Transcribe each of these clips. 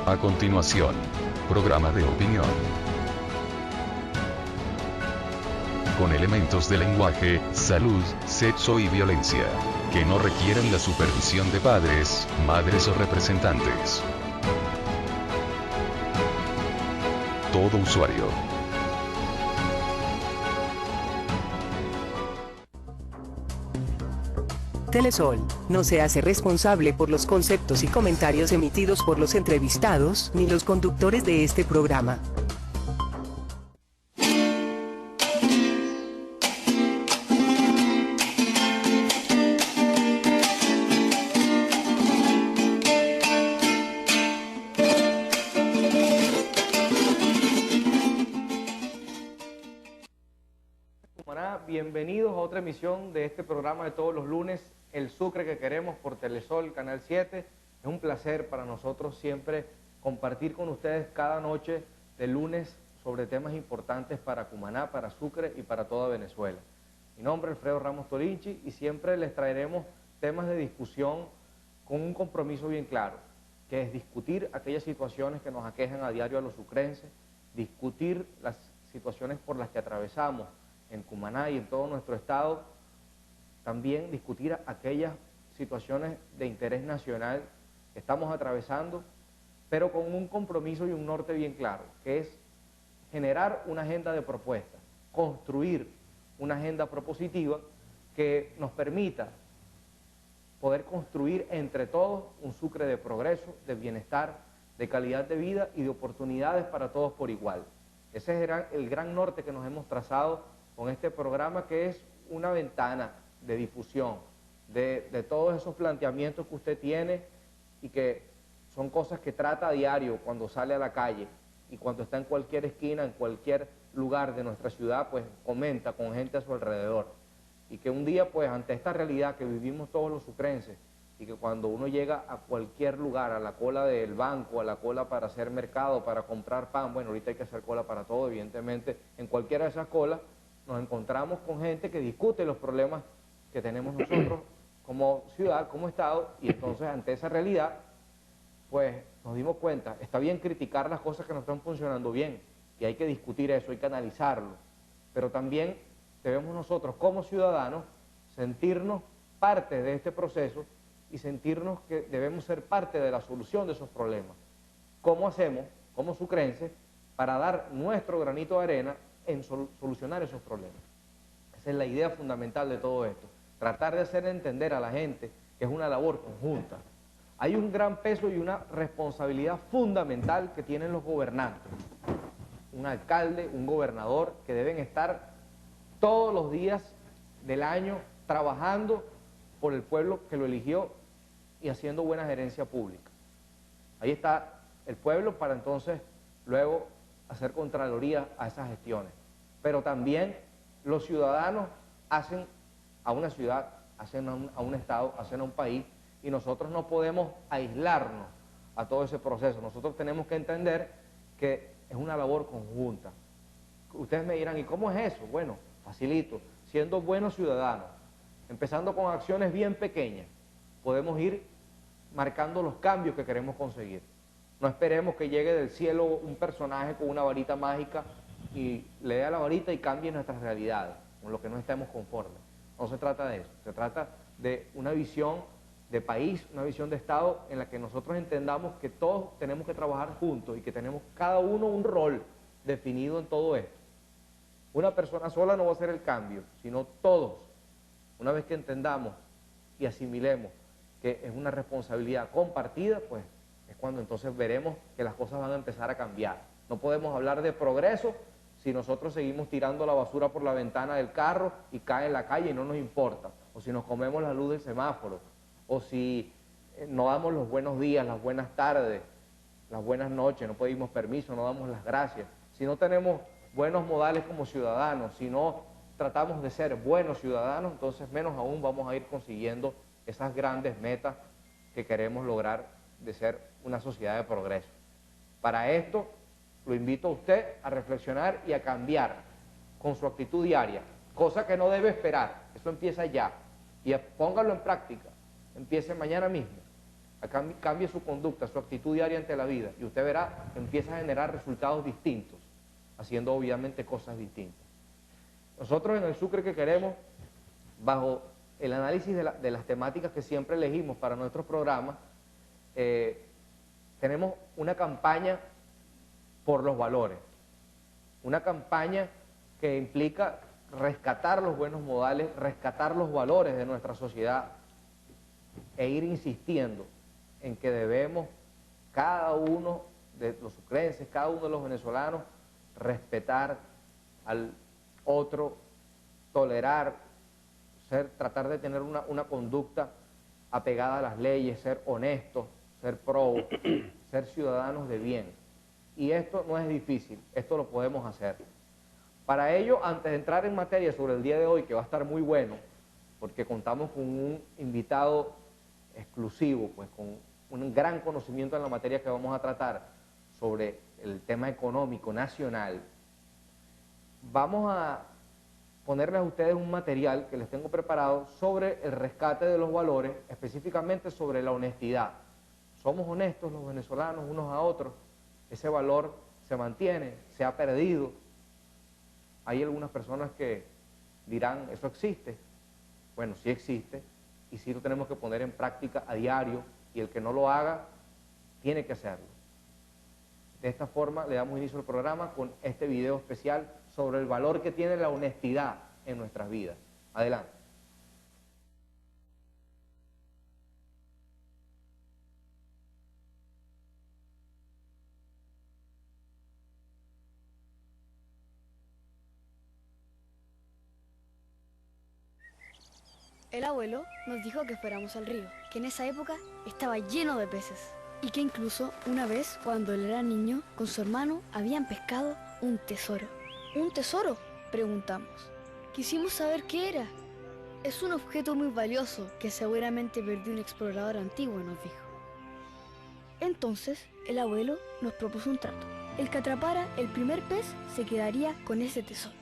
A continuación, programa de opinión. Con elementos de lenguaje, salud, sexo y violencia, que no requieren la supervisión de padres, madres o representantes. Todo usuario. Telesol no se hace responsable por los conceptos y comentarios emitidos por los entrevistados ni los conductores de este programa. Bienvenidos a otra emisión de este programa de todos los lunes, El Sucre que queremos por Telesol, Canal 7. Es un placer para nosotros siempre compartir con ustedes cada noche de lunes sobre temas importantes para Cumaná, para Sucre y para toda Venezuela. Mi nombre es Alfredo Ramos Torinchi y siempre les traeremos temas de discusión con un compromiso bien claro, que es discutir aquellas situaciones que nos aquejan a diario a los sucrenses, discutir las situaciones por las que atravesamos en Cumaná y en todo nuestro estado, también discutir aquellas situaciones de interés nacional que estamos atravesando, pero con un compromiso y un norte bien claro, que es generar una agenda de propuestas, construir una agenda propositiva que nos permita poder construir entre todos un Sucre de progreso, de bienestar, de calidad de vida y de oportunidades para todos por igual. Ese es el gran norte que nos hemos trazado con este programa, que es una ventana de difusión de todos esos planteamientos que usted tiene y que son cosas que trata a diario cuando sale a la calle y cuando está en cualquier esquina, en cualquier lugar de nuestra ciudad, pues comenta con gente a su alrededor. Y que un día, pues ante esta realidad que vivimos todos los sucrenses, y que cuando uno llega a cualquier lugar, a la cola del banco, a la cola para hacer mercado, para comprar pan, bueno, ahorita hay que hacer cola para todo, evidentemente, en cualquiera de esas colas, nos encontramos con gente que discute los problemas que tenemos nosotros como ciudad, como Estado, y entonces ante esa realidad, pues nos dimos cuenta, está bien criticar las cosas que no están funcionando bien, y hay que discutir eso, hay que analizarlo, pero también debemos nosotros como ciudadanos sentirnos parte de este proceso y sentirnos que debemos ser parte de la solución de esos problemas. ¿Cómo hacemos, como sucrenses, para dar nuestro granito de arena en solucionar esos problemas? Esa es la idea fundamental de todo esto, tratar de hacer entender a la gente que es una labor conjunta. Hay un gran peso y una responsabilidad fundamental que tienen los gobernantes, un alcalde, un gobernador, que deben estar todos los días del año trabajando por el pueblo que lo eligió y haciendo buena gerencia pública. Ahí está el pueblo para entonces luego hacer contraloría a esas gestiones. Pero también los ciudadanos hacen a una ciudad, hacen a un estado, hacen a un país, y nosotros no podemos aislarnos a todo ese proceso. Nosotros tenemos que entender que es una labor conjunta. Ustedes me dirán, ¿y cómo es eso? Bueno, facilito, siendo buenos ciudadanos, empezando con acciones bien pequeñas, podemos ir marcando los cambios que queremos conseguir. No esperemos que llegue del cielo un personaje con una varita mágica y le dé a la varita y cambie nuestras realidades, con lo que no estemos conformes. No se trata de eso, se trata de una visión de país, una visión de Estado en la que nosotros entendamos que todos tenemos que trabajar juntos y que tenemos cada uno un rol definido en todo esto. Una persona sola no va a hacer el cambio, sino todos. Una vez que entendamos y asimilemos que es una responsabilidad compartida, pues es cuando entonces veremos que las cosas van a empezar a cambiar. No podemos hablar de progreso si nosotros seguimos tirando la basura por la ventana del carro y cae en la calle y no nos importa, o si nos comemos la luz del semáforo, o si no damos los buenos días, las buenas tardes, las buenas noches, no pedimos permiso, no damos las gracias, si no tenemos buenos modales como ciudadanos, si no tratamos de ser buenos ciudadanos, entonces menos aún vamos a ir consiguiendo esas grandes metas que queremos lograr de ser una sociedad de progreso. Para esto, lo invito a usted a reflexionar y a cambiar con su actitud diaria, cosa que no debe esperar, eso empieza ya, y póngalo en práctica, empiece mañana mismo. cambie su conducta, su actitud diaria ante la vida, y usted verá que empieza a generar resultados distintos, haciendo obviamente cosas distintas. Nosotros en el Sucre que queremos, bajo el análisis de las temáticas que siempre elegimos para nuestros programas, tenemos una campaña por los valores, una campaña que implica rescatar los buenos modales, rescatar los valores de nuestra sociedad e ir insistiendo en que debemos, cada uno de los sucrenses, cada uno de los venezolanos, respetar al otro, tolerar, tratar de tener una conducta apegada a las leyes, ser honestos, ser probos, ser ciudadanos de bien. Y esto no es difícil, esto lo podemos hacer. Para ello, antes de entrar en materia sobre el día de hoy, que va a estar muy bueno, porque contamos con un invitado exclusivo, pues con un gran conocimiento en la materia que vamos a tratar sobre el tema económico nacional, vamos a ponerles a ustedes un material que les tengo preparado sobre el rescate de los valores, específicamente sobre la honestidad. ¿Somos honestos los venezolanos unos a otros? ¿Ese valor se mantiene? ¿Se ha perdido? Hay algunas personas que dirán, ¿eso existe? Bueno, sí existe, y sí lo tenemos que poner en práctica a diario, y el que no lo haga, tiene que hacerlo. De esta forma le damos inicio al programa con este video especial sobre el valor que tiene la honestidad en nuestras vidas. Adelante. El abuelo nos dijo que fuéramos al río, que en esa época estaba lleno de peces y que incluso una vez, cuando él era niño, con su hermano habían pescado un tesoro. ¿Un tesoro?, preguntamos. Quisimos saber qué era. Es un objeto muy valioso que seguramente perdió un explorador antiguo, nos dijo. Entonces, el abuelo nos propuso un trato. El que atrapara el primer pez se quedaría con ese tesoro.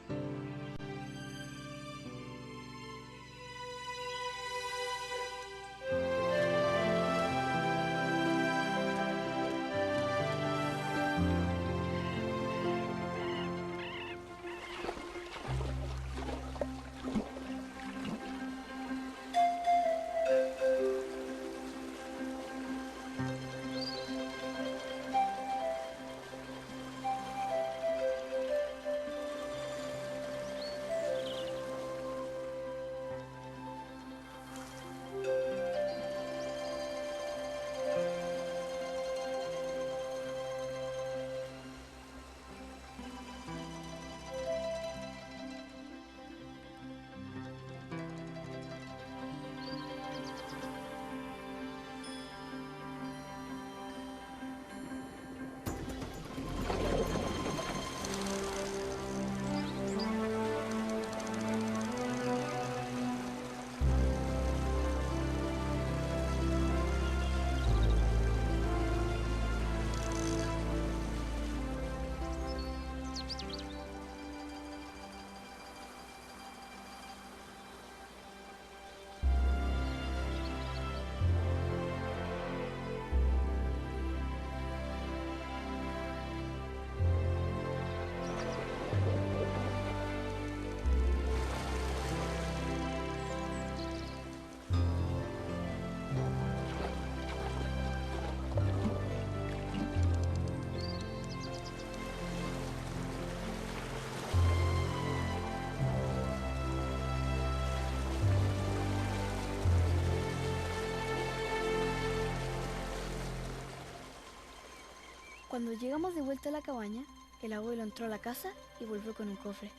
Cuando llegamos de vuelta a la cabaña, el abuelo entró a la casa y volvió con un cofre.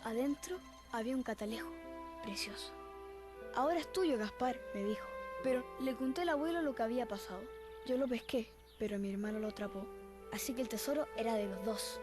Adentro había un catalejo, precioso. Ahora es tuyo, Gaspar, me dijo. Pero le conté al abuelo lo que había pasado. Yo lo pesqué, pero mi hermano lo atrapó. Así que el tesoro era de los dos.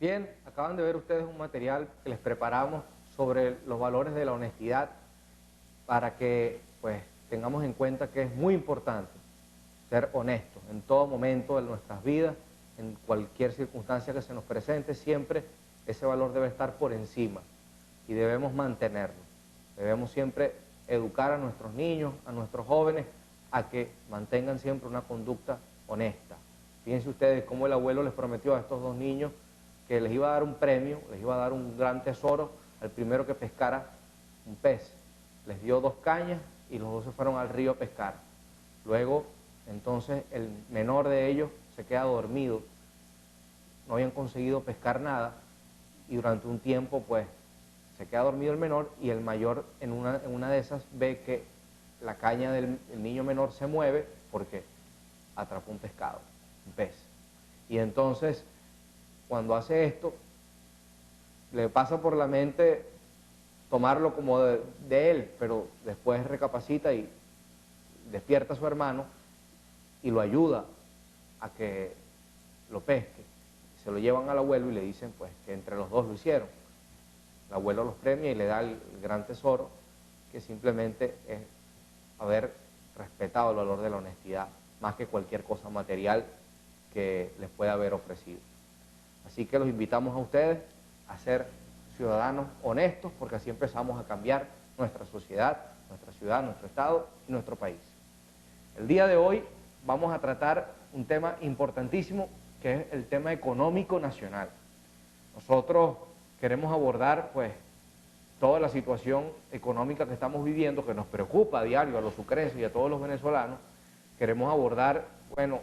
Bien, acaban de ver ustedes un material que les preparamos sobre los valores de la honestidad para que pues tengamos en cuenta que es muy importante ser honestos en todo momento de nuestras vidas, en cualquier circunstancia que se nos presente, siempre ese valor debe estar por encima y debemos mantenerlo. Debemos siempre educar a nuestros niños, a nuestros jóvenes, a que mantengan siempre una conducta honesta. Fíjense ustedes cómo el abuelo les prometió a estos dos niños que les iba a dar un premio, les iba a dar un gran tesoro al primero que pescara un pez. Les dio 2 cañas y los dos se fueron al río a pescar. Luego, entonces, el menor de ellos se queda dormido. No habían conseguido pescar nada y durante un tiempo, pues, se queda dormido el menor y el mayor en una de esas ve que la caña del niño menor se mueve porque atrapó un pescado, un pez. Y entonces, cuando hace esto, le pasa por la mente tomarlo como de él, pero después recapacita y despierta a su hermano y lo ayuda a que lo pesque. Se lo llevan al abuelo y le dicen pues que entre los dos lo hicieron. El abuelo los premia y le da el gran tesoro, que simplemente es haber respetado el valor de la honestidad, más que cualquier cosa material que les pueda haber ofrecido. Así que los invitamos a ustedes a ser ciudadanos honestos, porque así empezamos a cambiar nuestra sociedad, nuestra ciudad, nuestro estado y nuestro país. El día de hoy vamos a tratar un tema importantísimo, que es el tema económico nacional. Nosotros queremos abordar pues toda la situación económica que estamos viviendo, que nos preocupa a diario a los sucrenses y a todos los venezolanos. Queremos abordar, bueno,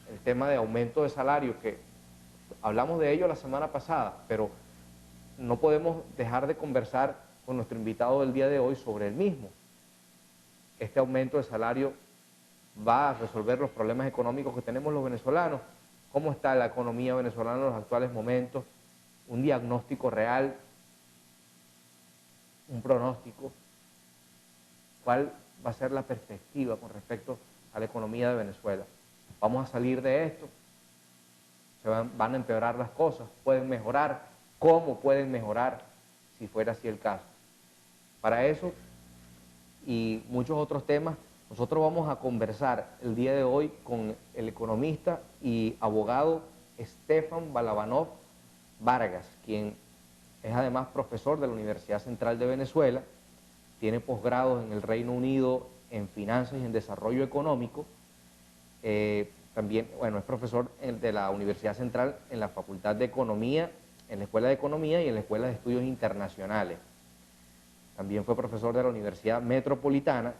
el tema de aumento de salario, que hablamos de ello la semana pasada, pero no podemos dejar de conversar con nuestro invitado del día de hoy sobre el mismo. Este aumento de salario va a resolver los problemas económicos que tenemos los venezolanos. ¿Cómo está la economía venezolana en los actuales momentos? Un diagnóstico real, un pronóstico. ¿Cuál va a ser la perspectiva con respecto a la economía de Venezuela? ¿Vamos a salir de esto? ¿Se van a empeorar las cosas? ¿Pueden mejorar? ¿Cómo pueden mejorar si fuera así el caso? Para eso y muchos otros temas, nosotros vamos a conversar el día de hoy con el economista y abogado Stefan Balabanov Vargas, quien es además profesor de la Universidad Central de Venezuela, tiene posgrados en el Reino Unido en Finanzas y en Desarrollo Económico. También, bueno, es profesor de la Universidad Central en la Facultad de Economía, en la Escuela de Economía y en la Escuela de Estudios Internacionales. También fue profesor de la Universidad Metropolitana,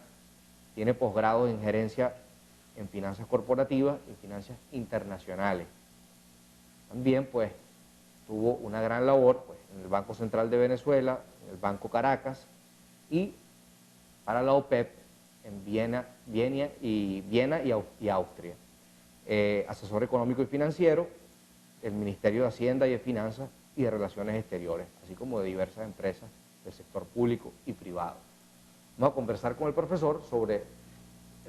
tiene posgrados en Gerencia en Finanzas Corporativas y Finanzas Internacionales. También, pues, tuvo una gran labor pues, en el Banco Central de Venezuela, en el Banco Caracas y para la OPEP en Viena y Austria. Asesor económico y financiero, el Ministerio de Hacienda y de Finanzas y de Relaciones Exteriores, así como de diversas empresas del sector público y privado. Vamos a conversar con el profesor sobre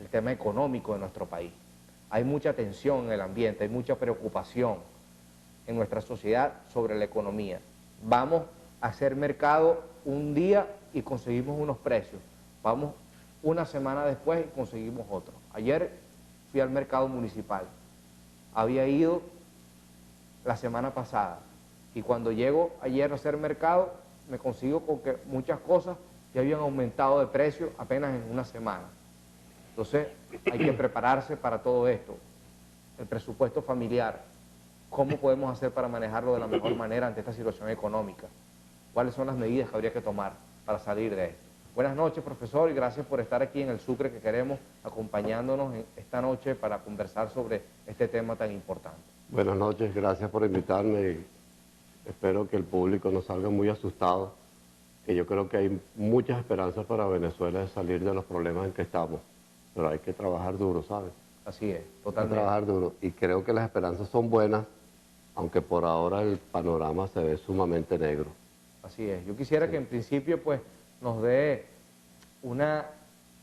el tema económico de nuestro país. Hay mucha tensión en el ambiente, hay mucha preocupación en nuestra sociedad sobre la economía. Vamos a hacer mercado un día y conseguimos unos precios. Vamos una semana después y conseguimos otros. Ayer fui al mercado municipal. Había ido la semana pasada y cuando llego ayer a hacer mercado me consigo con que muchas cosas ya habían aumentado de precio apenas en una semana. Entonces hay que prepararse para todo esto. El presupuesto familiar, ¿cómo podemos hacer para manejarlo de la mejor manera ante esta situación económica? ¿Cuáles son las medidas que habría que tomar para salir de esto? Buenas noches, profesor, y gracias por estar aquí en el Sucre que queremos, acompañándonos esta noche para conversar sobre este tema tan importante. Buenas noches, gracias por invitarme. Espero que el público no salga muy asustado, que yo creo que hay muchas esperanzas para Venezuela de salir de los problemas en que estamos, pero hay que trabajar duro, ¿sabes? Así es, totalmente. Hay que trabajar duro, y creo que las esperanzas son buenas, aunque por ahora el panorama se ve sumamente negro. Así es. Yo quisiera que en principio pues nos dé una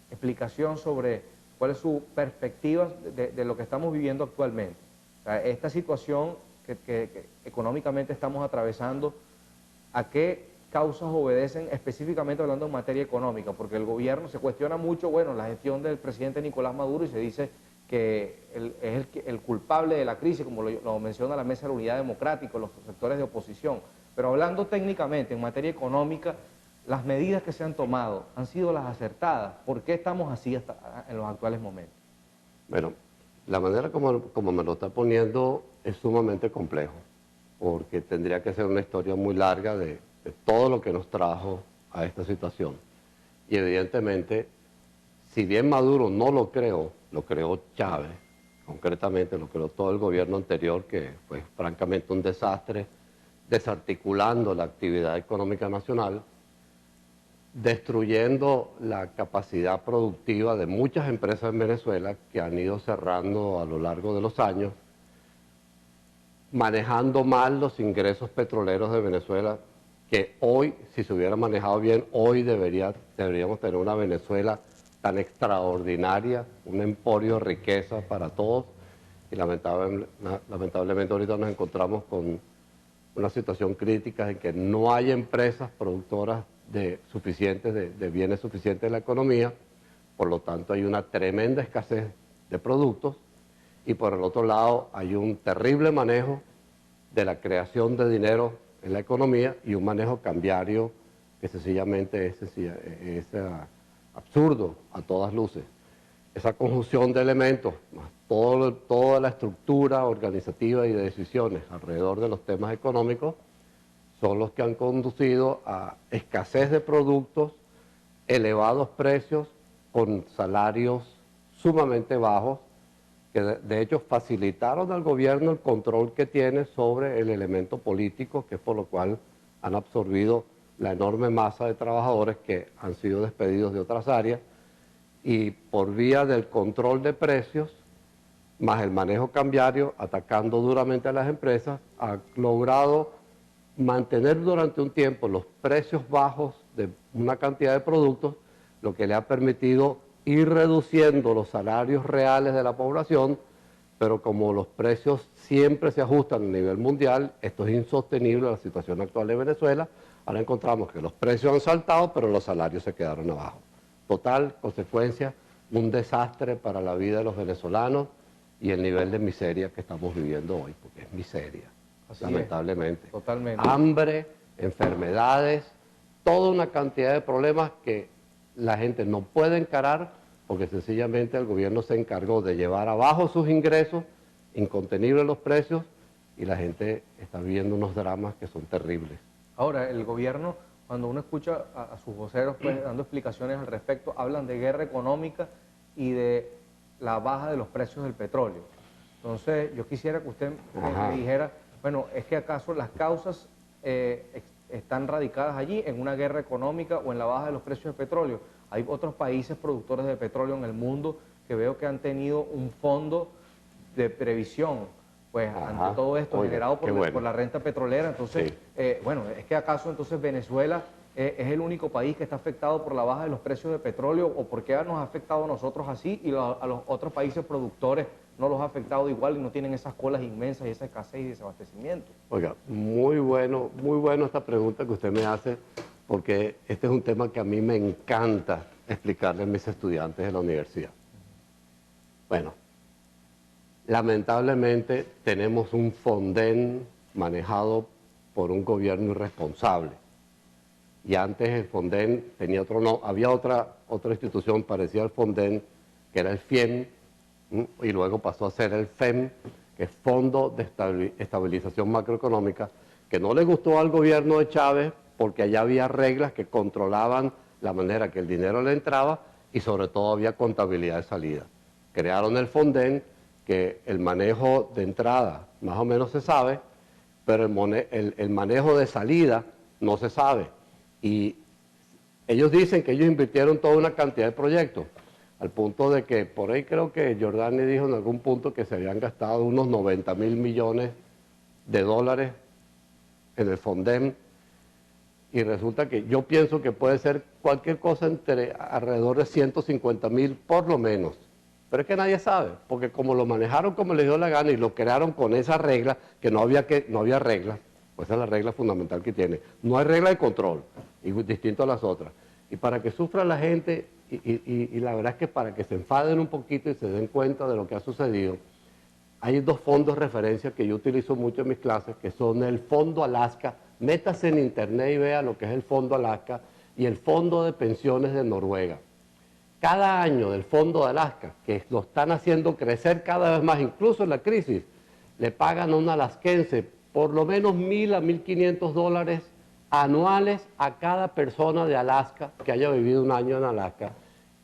explicación sobre cuál es su perspectiva de lo que estamos viviendo actualmente. O sea, esta situación que económicamente estamos atravesando, ¿a qué causas obedecen específicamente hablando en materia económica? Porque el gobierno se cuestiona mucho, bueno, la gestión del presidente Nicolás Maduro y se dice que es el culpable de la crisis, como lo menciona la Mesa de la Unidad Democrática, los sectores de oposición. Pero hablando técnicamente en materia económica, las medidas que se han tomado han sido las acertadas. ¿Por qué estamos así hasta en los actuales momentos? Bueno, la manera como me lo está poniendo es sumamente complejo, porque tendría que ser una historia muy larga de todo lo que nos trajo a esta situación. Y evidentemente, si bien Maduro no lo creó Chávez, concretamente lo creó todo el gobierno anterior, que fue francamente un desastre, desarticulando la actividad económica nacional, destruyendo la capacidad productiva de muchas empresas en Venezuela que han ido cerrando a lo largo de los años, manejando mal los ingresos petroleros de Venezuela, que hoy, si se hubiera manejado bien, hoy deberíamos tener una Venezuela tan extraordinaria, un emporio de riqueza para todos, y lamentablemente ahorita nos encontramos con una situación crítica en que no hay empresas productoras de bienes suficientes en la economía, por lo tanto hay una tremenda escasez de productos, y por el otro lado hay un terrible manejo de la creación de dinero en la economía y un manejo cambiario que sencillamente es absurdo a todas luces. Esa conjunción de elementos, más toda la estructura organizativa y de decisiones alrededor de los temas económicos, son los que han conducido a escasez de productos, elevados precios, con salarios sumamente bajos, que de hecho facilitaron al gobierno el control que tiene sobre el elemento político, que es por lo cual han absorbido la enorme masa de trabajadores que han sido despedidos de otras áreas, y por vía del control de precios, más el manejo cambiario, atacando duramente a las empresas, ha logrado mantener durante un tiempo los precios bajos de una cantidad de productos, lo que le ha permitido ir reduciendo los salarios reales de la población, pero como los precios siempre se ajustan a nivel mundial, esto es insostenible la situación actual de Venezuela. Ahora encontramos que los precios han saltado, pero los salarios se quedaron abajo. Total consecuencia, un desastre para la vida de los venezolanos y el nivel de miseria que estamos viviendo hoy, porque es miseria, Así lamentablemente. es, totalmente. Hambre, enfermedades, toda una cantidad de problemas que la gente no puede encarar porque sencillamente el gobierno se encargó de llevar abajo sus ingresos, incontenibles los precios, y la gente está viviendo unos dramas que son terribles. Ahora, el gobierno, cuando uno escucha a sus voceros pues, dando explicaciones al respecto, hablan de guerra económica y de la baja de los precios del petróleo. Entonces, yo quisiera que usted me dijera, bueno, ¿es que acaso las causas están radicadas allí en una guerra económica o en la baja de los precios del petróleo? Hay otros países productores de petróleo en el mundo que veo que han tenido un fondo de previsión, pues ante todo esto generado por la renta petrolera. Entonces, bueno, ¿es que acaso entonces Venezuela es el único país que está afectado por la baja de los precios de petróleo? ¿O por qué nos ha afectado a nosotros así y a los otros países productores no los ha afectado igual y no tienen esas colas inmensas y esa escasez y desabastecimiento? Oiga, muy bueno esta pregunta que usted me hace, porque este es un tema que a mí me encanta explicarle a mis estudiantes de la universidad. Bueno, lamentablemente tenemos un Fonden manejado por un gobierno irresponsable. Y antes el Fonden tenía otro nombre, había otra institución parecida al Fonden, que era el FIEM, y luego pasó a ser el FEM, que es Fondo de Estabilización Macroeconómica, que no le gustó al gobierno de Chávez porque allá había reglas que controlaban la manera que el dinero le entraba y sobre todo había contabilidad de salida. Crearon el Fonden, que el manejo de entrada más o menos se sabe, pero el manejo de salida no se sabe. Y ellos dicen que ellos invirtieron toda una cantidad de proyectos, al punto de que, por ahí creo que Giordani dijo en algún punto que se habían gastado unos 90.000 millones de dólares en el Fonden, y resulta que yo pienso que puede ser cualquier cosa entre alrededor de 150.000 por lo menos, Pero es que nadie sabe, porque como lo manejaron como les dio la gana y lo crearon con esa regla, que no había reglas, pues esa es la regla fundamental que tiene. No hay regla de control, y distinto a las otras. Y para que sufra la gente, y la verdad es que para que se enfaden un poquito y se den cuenta de lo que ha sucedido, hay dos fondos de referencia que yo utilizo mucho en mis clases, que son el Fondo Alaska. Métase en internet y vea lo que es el Fondo Alaska y el Fondo de Pensiones de Noruega. Cada año del Fondo de Alaska, que lo están haciendo crecer cada vez más, incluso en la crisis, le pagan a un alasquense por lo menos $1,000 a $1,500 anuales a cada persona de Alaska que haya vivido un año en Alaska.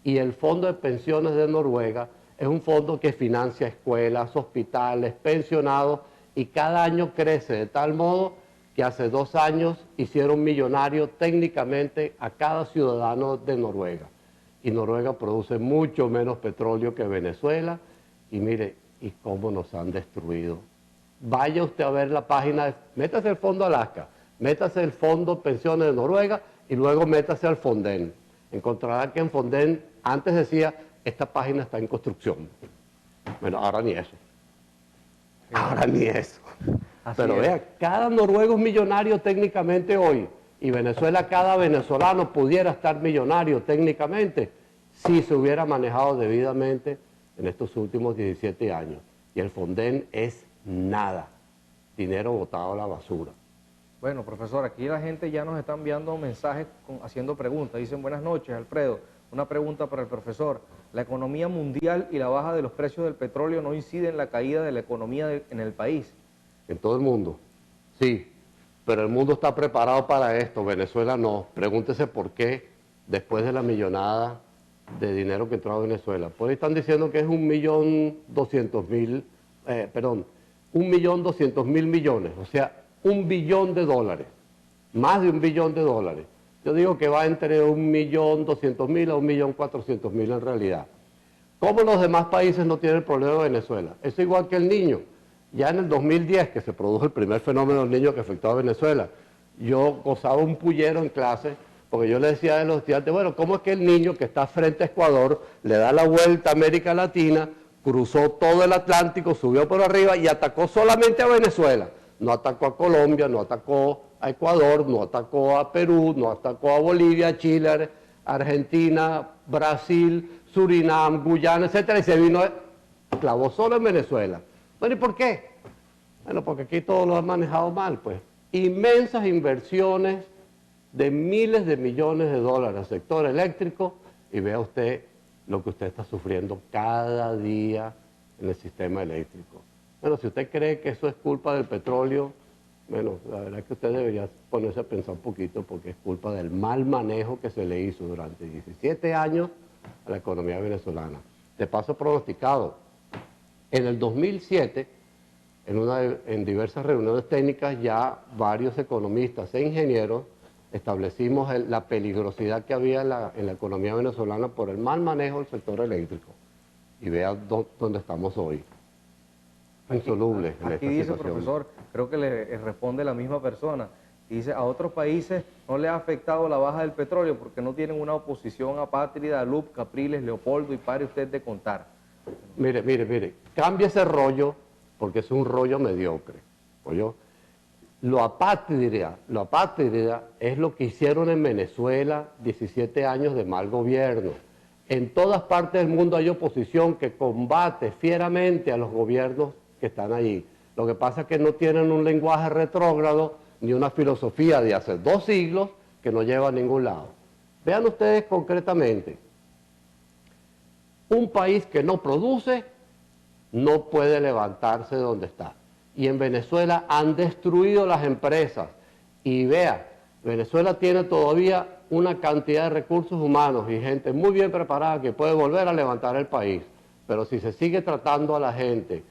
Y el Fondo de Pensiones de Noruega es un fondo que financia escuelas, hospitales, pensionados, y cada año crece de tal modo que hace 2 años hicieron millonario técnicamente a cada ciudadano de Noruega. Y Noruega produce mucho menos petróleo que Venezuela, y mire, y cómo nos han destruido. Vaya usted a ver la página, métase el Fondo Alaska, métase el Fondo Pensiones de Noruega y luego métase al Fonden. Encontrará que en Fonden antes decía, esta página está en construcción. Bueno, ahora ni eso. Ahora ni eso. Pero vea, cada noruego es millonario técnicamente hoy, y Venezuela, cada venezolano pudiera estar millonario técnicamente si se hubiera manejado debidamente en estos últimos 17 años. Y el Fonden es nada, dinero botado a la basura. Bueno, profesor, aquí la gente ya nos está enviando mensajes haciendo preguntas. Dicen, buenas noches, Alfredo. Una pregunta para el profesor. ¿La economía mundial y la baja de los precios del petróleo no incide en la caída de la economía en el país? En todo el mundo, sí. Pero el mundo está preparado para esto, Venezuela no. Pregúntese por qué, después de la millonada de dinero que entró a Venezuela. Pues están diciendo que es 1.200.000, perdón, 1.200.000 millones, o sea, $1 billón, más de $1 billón. Yo digo que va entre 1.200.000 a 1.400.000 en realidad. ¿Cómo los demás países no tienen el problema de Venezuela? Es igual que el niño. Ya en el 2010, que se produjo el primer fenómeno del niño que afectó a Venezuela, yo gozaba un pullero en clase, porque yo le decía a los estudiantes, bueno, ¿cómo es que el niño que está frente a Ecuador le da la vuelta a América Latina, cruzó todo el Atlántico, subió por arriba y atacó solamente a Venezuela? No atacó a Colombia, no atacó a Ecuador, no atacó a Perú, no atacó a Bolivia, Chile, Argentina, Brasil, Surinam, Guyana, etcétera, y se vino, clavó solo en Venezuela. Bueno, ¿y por qué? Bueno, porque aquí todo lo han manejado mal, pues. Inmensas inversiones de miles de millones de dólares al sector eléctrico, y vea usted lo que usted está sufriendo cada día en el sistema eléctrico. Bueno, si usted cree que eso es culpa del petróleo, bueno, la verdad es que usted debería ponerse a pensar un poquito, porque es culpa del mal manejo que se le hizo durante 17 años a la economía venezolana. De paso pronosticado, en el 2007, en diversas reuniones técnicas, ya varios economistas e ingenieros establecimos la peligrosidad que había en la economía venezolana por el mal manejo del sector eléctrico. Y vea dónde estamos hoy. Insolubles en esta aquí dice, situación. profesor, creo que le responde la misma persona. Dice, a otros países no le ha afectado la baja del petróleo porque no tienen una oposición apátrida, Lup, Capriles, Leopoldo, y pare usted de contar. Mire, cambia ese rollo porque es un rollo mediocre. ¿Oyó? Lo apátrida es lo que hicieron en Venezuela 17 años de mal gobierno. En todas partes del mundo hay oposición que combate fieramente a los gobiernos que están allí. Lo que pasa es que no tienen un lenguaje retrógrado ni una filosofía de hace 2 siglos que no lleva a ningún lado. Vean ustedes concretamente, un país que no produce no puede levantarse de donde está. Y en Venezuela han destruido las empresas. Y vea, Venezuela tiene todavía una cantidad de recursos humanos y gente muy bien preparada que puede volver a levantar el país. Pero si se sigue tratando a la gente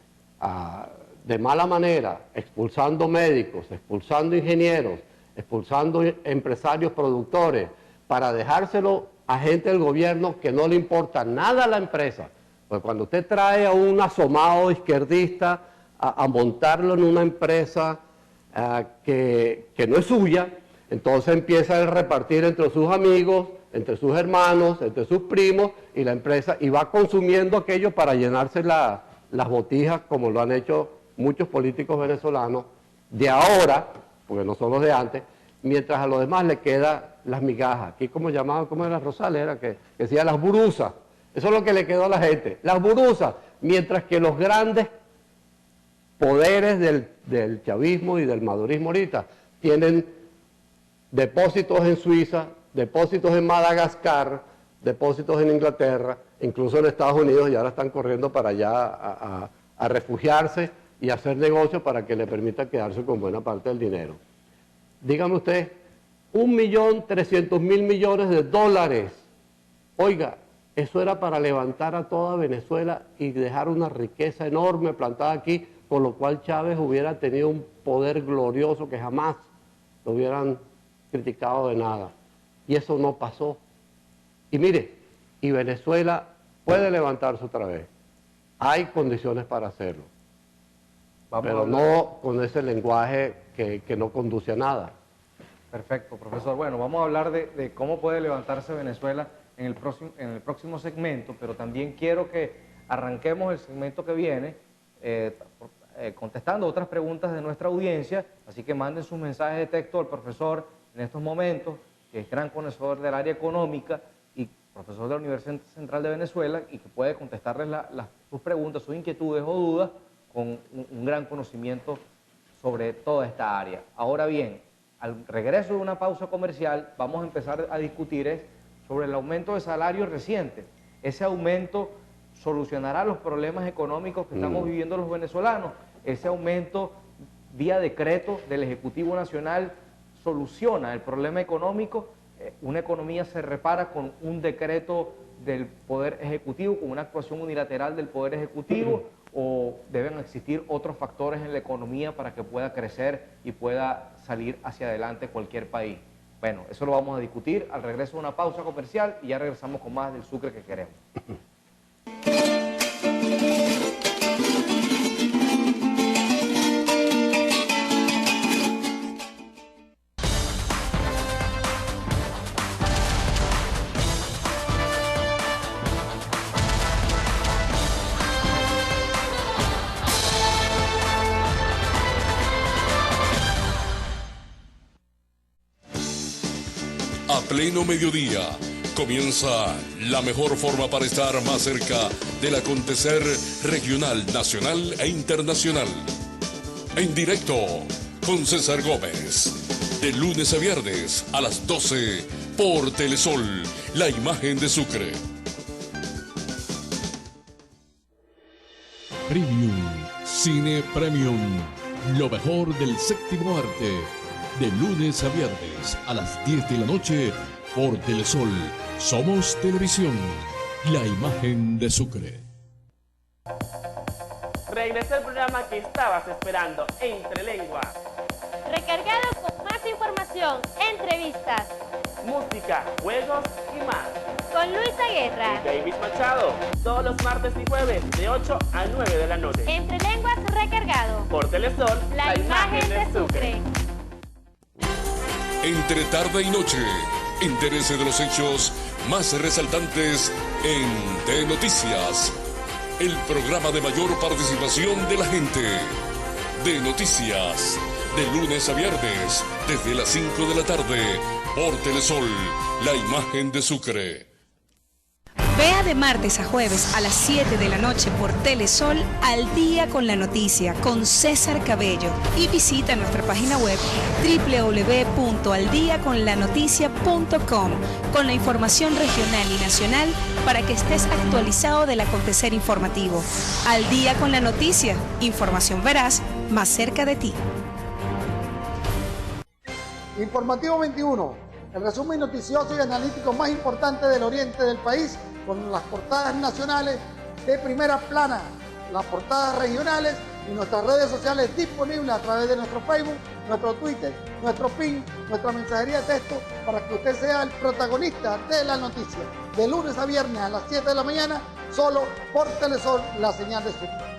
de mala manera, expulsando médicos, expulsando ingenieros, expulsando empresarios productores, para dejárselo a gente del gobierno que no le importa nada a la empresa. Pues cuando usted trae a un asomado izquierdista a montarlo en una empresa que no es suya, entonces empieza a repartir entre sus amigos entre sus hermanos, entre sus primos y la empresa, y va consumiendo aquello para llenarse las botijas, como lo han hecho muchos políticos venezolanos de ahora, porque no son los de antes, mientras a los demás le quedan las migajas. Aquí como llamaban, ¿cómo era Rosales? Era que decía las burusas. Eso es lo que le quedó a la gente, las burusas, mientras que los grandes poderes del chavismo y del madurismo ahorita tienen depósitos en Suiza, depósitos en Madagascar, depósitos en Inglaterra, incluso en Estados Unidos, y ahora están corriendo para allá a refugiarse y hacer negocios para que le permita quedarse con buena parte del dinero. Dígame usted, 1.300.000 millones de dólares. Oiga, eso era para levantar a toda Venezuela y dejar una riqueza enorme plantada aquí, con lo cual Chávez hubiera tenido un poder glorioso que jamás lo hubieran criticado de nada. Y eso no pasó. Y mire, y Venezuela puede levantarse otra vez. Hay condiciones para hacerlo. Pero no con ese lenguaje que no conduce a nada. Perfecto, profesor. Bueno, vamos a hablar de cómo puede levantarse Venezuela en el próximo segmento, pero también quiero que arranquemos el segmento que viene contestando otras preguntas de nuestra audiencia, así que manden sus mensajes de texto al profesor en estos momentos, que es gran conocedor del área económica y profesor de la Universidad Central de Venezuela, y que puede contestarles sus preguntas, sus inquietudes o dudas con un gran conocimiento sobre toda esta área. Ahora bien, al regreso de una pausa comercial, vamos a empezar a discutir sobre el aumento de salarios reciente. Ese aumento solucionará los problemas económicos que estamos viviendo los venezolanos. Ese aumento vía decreto del Ejecutivo Nacional soluciona el problema económico. Una economía se repara con un decreto del Poder Ejecutivo, con una actuación unilateral del Poder Ejecutivo, o deben existir otros factores en la economía para que pueda crecer y pueda salir hacia adelante cualquier país. Bueno, eso lo vamos a discutir al regreso de una pausa comercial y ya regresamos con más del Sucre que queremos. A pleno mediodía comienza la mejor forma para estar más cerca del acontecer regional, nacional e internacional. En directo con César Gómez, de lunes a viernes a las 12 por Telesol, la imagen de Sucre. Premium, Cine Premium, lo mejor del séptimo arte. De lunes a viernes a las 10 de la noche por Telesol. Somos Televisión, la imagen de Sucre. Regresa el programa que estabas esperando, Entre Lenguas. Recargado con más información, entrevistas, Música, juegos y más. con Luisa Guerra. Y David Machado. Todos los martes y jueves de 8 a 9 de la noche. Entre Lenguas recargado. Por Telesol, La imagen de Sucre. Entre tarde y noche, entérese de los hechos más resaltantes en De Noticias, el programa de mayor participación de la gente. De Noticias, de lunes a viernes, desde las 5 de la tarde, por Telesol, la imagen de Sucre. Vea de martes a jueves a las 7 de la noche por Telesol Al Día con la Noticia con César Cabello y visita nuestra página web www.aldiaconlanoticia.com con la información regional y nacional para que estés actualizado del acontecer informativo. Al Día con la Noticia, información veraz más cerca de ti. Informativo 21, el resumen noticioso y analítico más importante del oriente del país, con las portadas nacionales de primera plana, las portadas regionales y nuestras redes sociales disponibles a través de nuestro Facebook, nuestro Twitter, nuestro PIN, nuestra mensajería de texto, para que usted sea el protagonista de la noticia. De lunes a viernes a las 7 de la mañana, solo por Telesol, la señal de Sucre.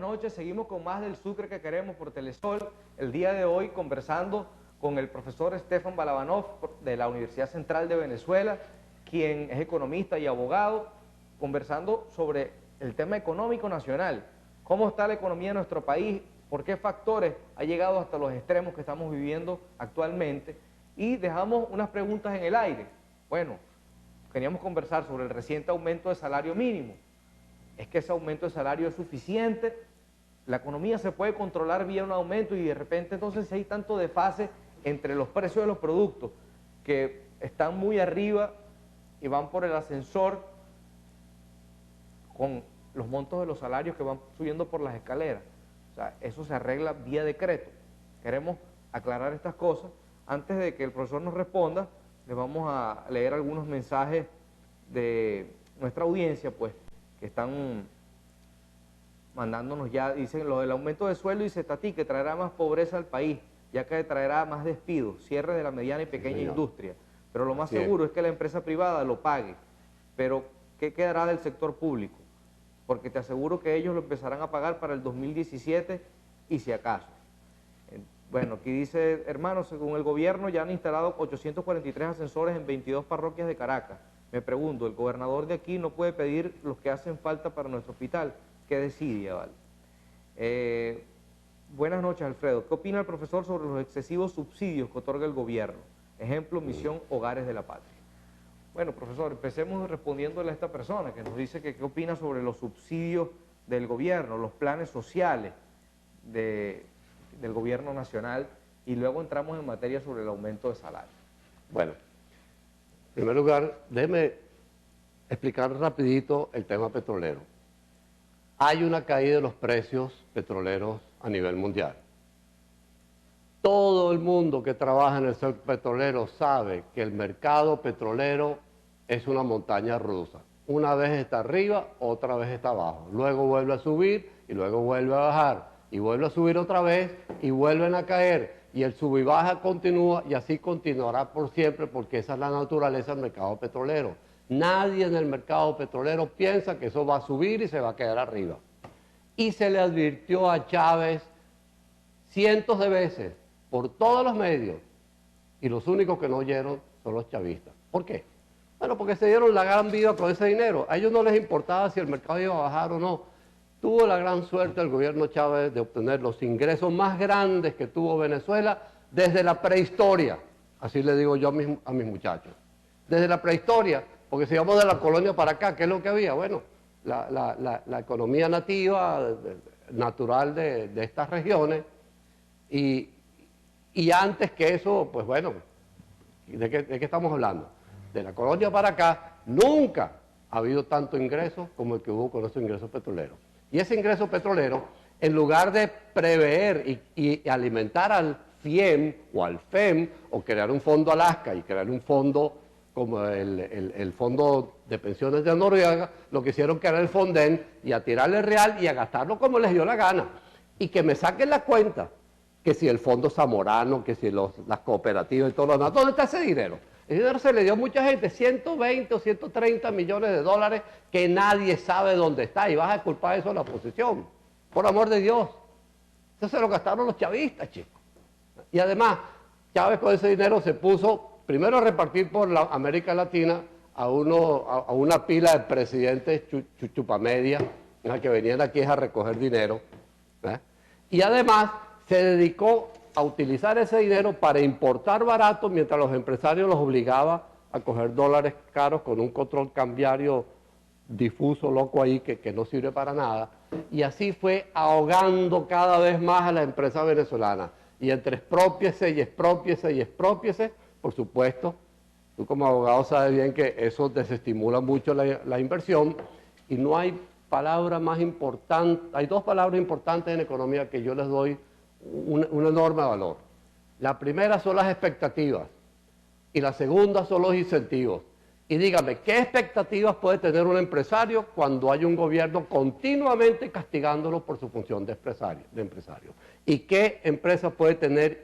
noches. Seguimos con más del Sucre que queremos por Telesol. El día de hoy conversando con el profesor Stefan Balabanov de la Universidad Central de Venezuela, quien es economista y abogado, conversando sobre el tema económico nacional. ¿Cómo está la economía de nuestro país? ¿Por qué factores ha llegado hasta los extremos que estamos viviendo actualmente? Y dejamos unas preguntas en el aire. Bueno, queríamos conversar sobre el reciente aumento de salario mínimo. ¿Es que ese aumento de salario es suficiente? ¿La economía se puede controlar vía un aumento y de repente entonces si hay tanto desfase entre los precios de los productos que están muy arriba y van por el ascensor con los montos de los salarios que van subiendo por las escaleras? O sea, eso se arregla vía decreto. Queremos aclarar estas cosas. Antes de que el profesor nos responda, les vamos a leer algunos mensajes de nuestra audiencia, pues, que están mandándonos ya. Dicen, lo del aumento de sueldo, dice Tati, que traerá más pobreza al país, ya que traerá más despidos, cierre de la mediana y pequeña industria. Pero lo más seguro es que la empresa privada lo pague. Pero, ¿qué quedará del sector público? Porque te aseguro que ellos lo empezarán a pagar para el 2017 y si acaso. Bueno, aquí dice, hermanos, según el gobierno ya han instalado 843 ascensores en 22 parroquias de Caracas. Me pregunto, ¿el gobernador de aquí no puede pedir los que hacen falta para nuestro hospital? ¿Qué decide, vale? Buenas noches, Alfredo. ¿Qué opina el profesor sobre los excesivos subsidios que otorga el gobierno? Ejemplo, Misión Hogares de la Patria. Bueno, profesor, empecemos respondiéndole a esta persona que nos dice que qué opina sobre los subsidios del gobierno, los planes sociales del gobierno nacional, y luego entramos en materia sobre el aumento de salario. Bueno, en primer lugar, déjeme explicar rapidito el tema petrolero. Hay una caída de los precios petroleros a nivel mundial. Todo el mundo que trabaja en el sector petrolero sabe que el mercado petrolero es una montaña rusa. Una vez está arriba, otra vez está abajo. Luego vuelve a subir y luego vuelve a bajar. Y vuelve a subir otra vez y vuelven a caer. Y el sub y baja continúa y así continuará por siempre porque esa es la naturaleza del mercado petrolero. Nadie en el mercado petrolero piensa que eso va a subir y se va a quedar arriba. Y se le advirtió a Chávez cientos de veces por todos los medios y los únicos que no oyeron son los chavistas. ¿Por qué? Bueno, porque se dieron la gran vida con ese dinero. A ellos no les importaba si el mercado iba a bajar o no. Tuvo la gran suerte el gobierno Chávez de obtener los ingresos más grandes que tuvo Venezuela desde la prehistoria. Así le digo yo a mis muchachos. Desde la prehistoria, porque si vamos de la colonia para acá, ¿qué es lo que había? Bueno, la economía nativa, natural de estas regiones. Y antes que eso, pues bueno, ¿de qué estamos hablando? De la colonia para acá, nunca ha habido tanto ingreso como el que hubo con esos ingresos petroleros. Y ese ingreso petrolero, en lugar de prever y alimentar al FIEM o al FEM, o crear un fondo Alaska y crear un fondo como el Fondo de Pensiones de Noruega, lo que hicieron que era el Fonden y a tirarle real y a gastarlo como les dio la gana. Y que me saquen la cuenta, que si el Fondo Zamorano, que si las cooperativas y todo lo demás, ¿dónde está ese dinero? El dinero se le dio a mucha gente, 120 o 130 millones de dólares que nadie sabe dónde está y vas a culpar eso a la oposición. Por amor de Dios. Eso se lo gastaron los chavistas, chicos. Y además, Chávez con ese dinero se puso primero a repartir por la América Latina a una pila de presidentes chupamedia que venían aquí a recoger dinero. Y además se dedicó a utilizar ese dinero para importar barato mientras los empresarios los obligaba a coger dólares caros con un control cambiario difuso, loco ahí, que no sirve para nada. Y así fue ahogando cada vez más a la empresa venezolana. Y entre expropiese y expropiese y expropiese, por supuesto, tú como abogado sabes bien que eso desestimula mucho la inversión y no hay palabra más importante, hay dos palabras importantes en economía que yo les doy un enorme valor. La primera son las expectativas y la segunda son los incentivos. Y dígame, ¿qué expectativas puede tener un empresario cuando hay un gobierno continuamente castigándolo por su función de empresario? ¿Y qué empresa puede tener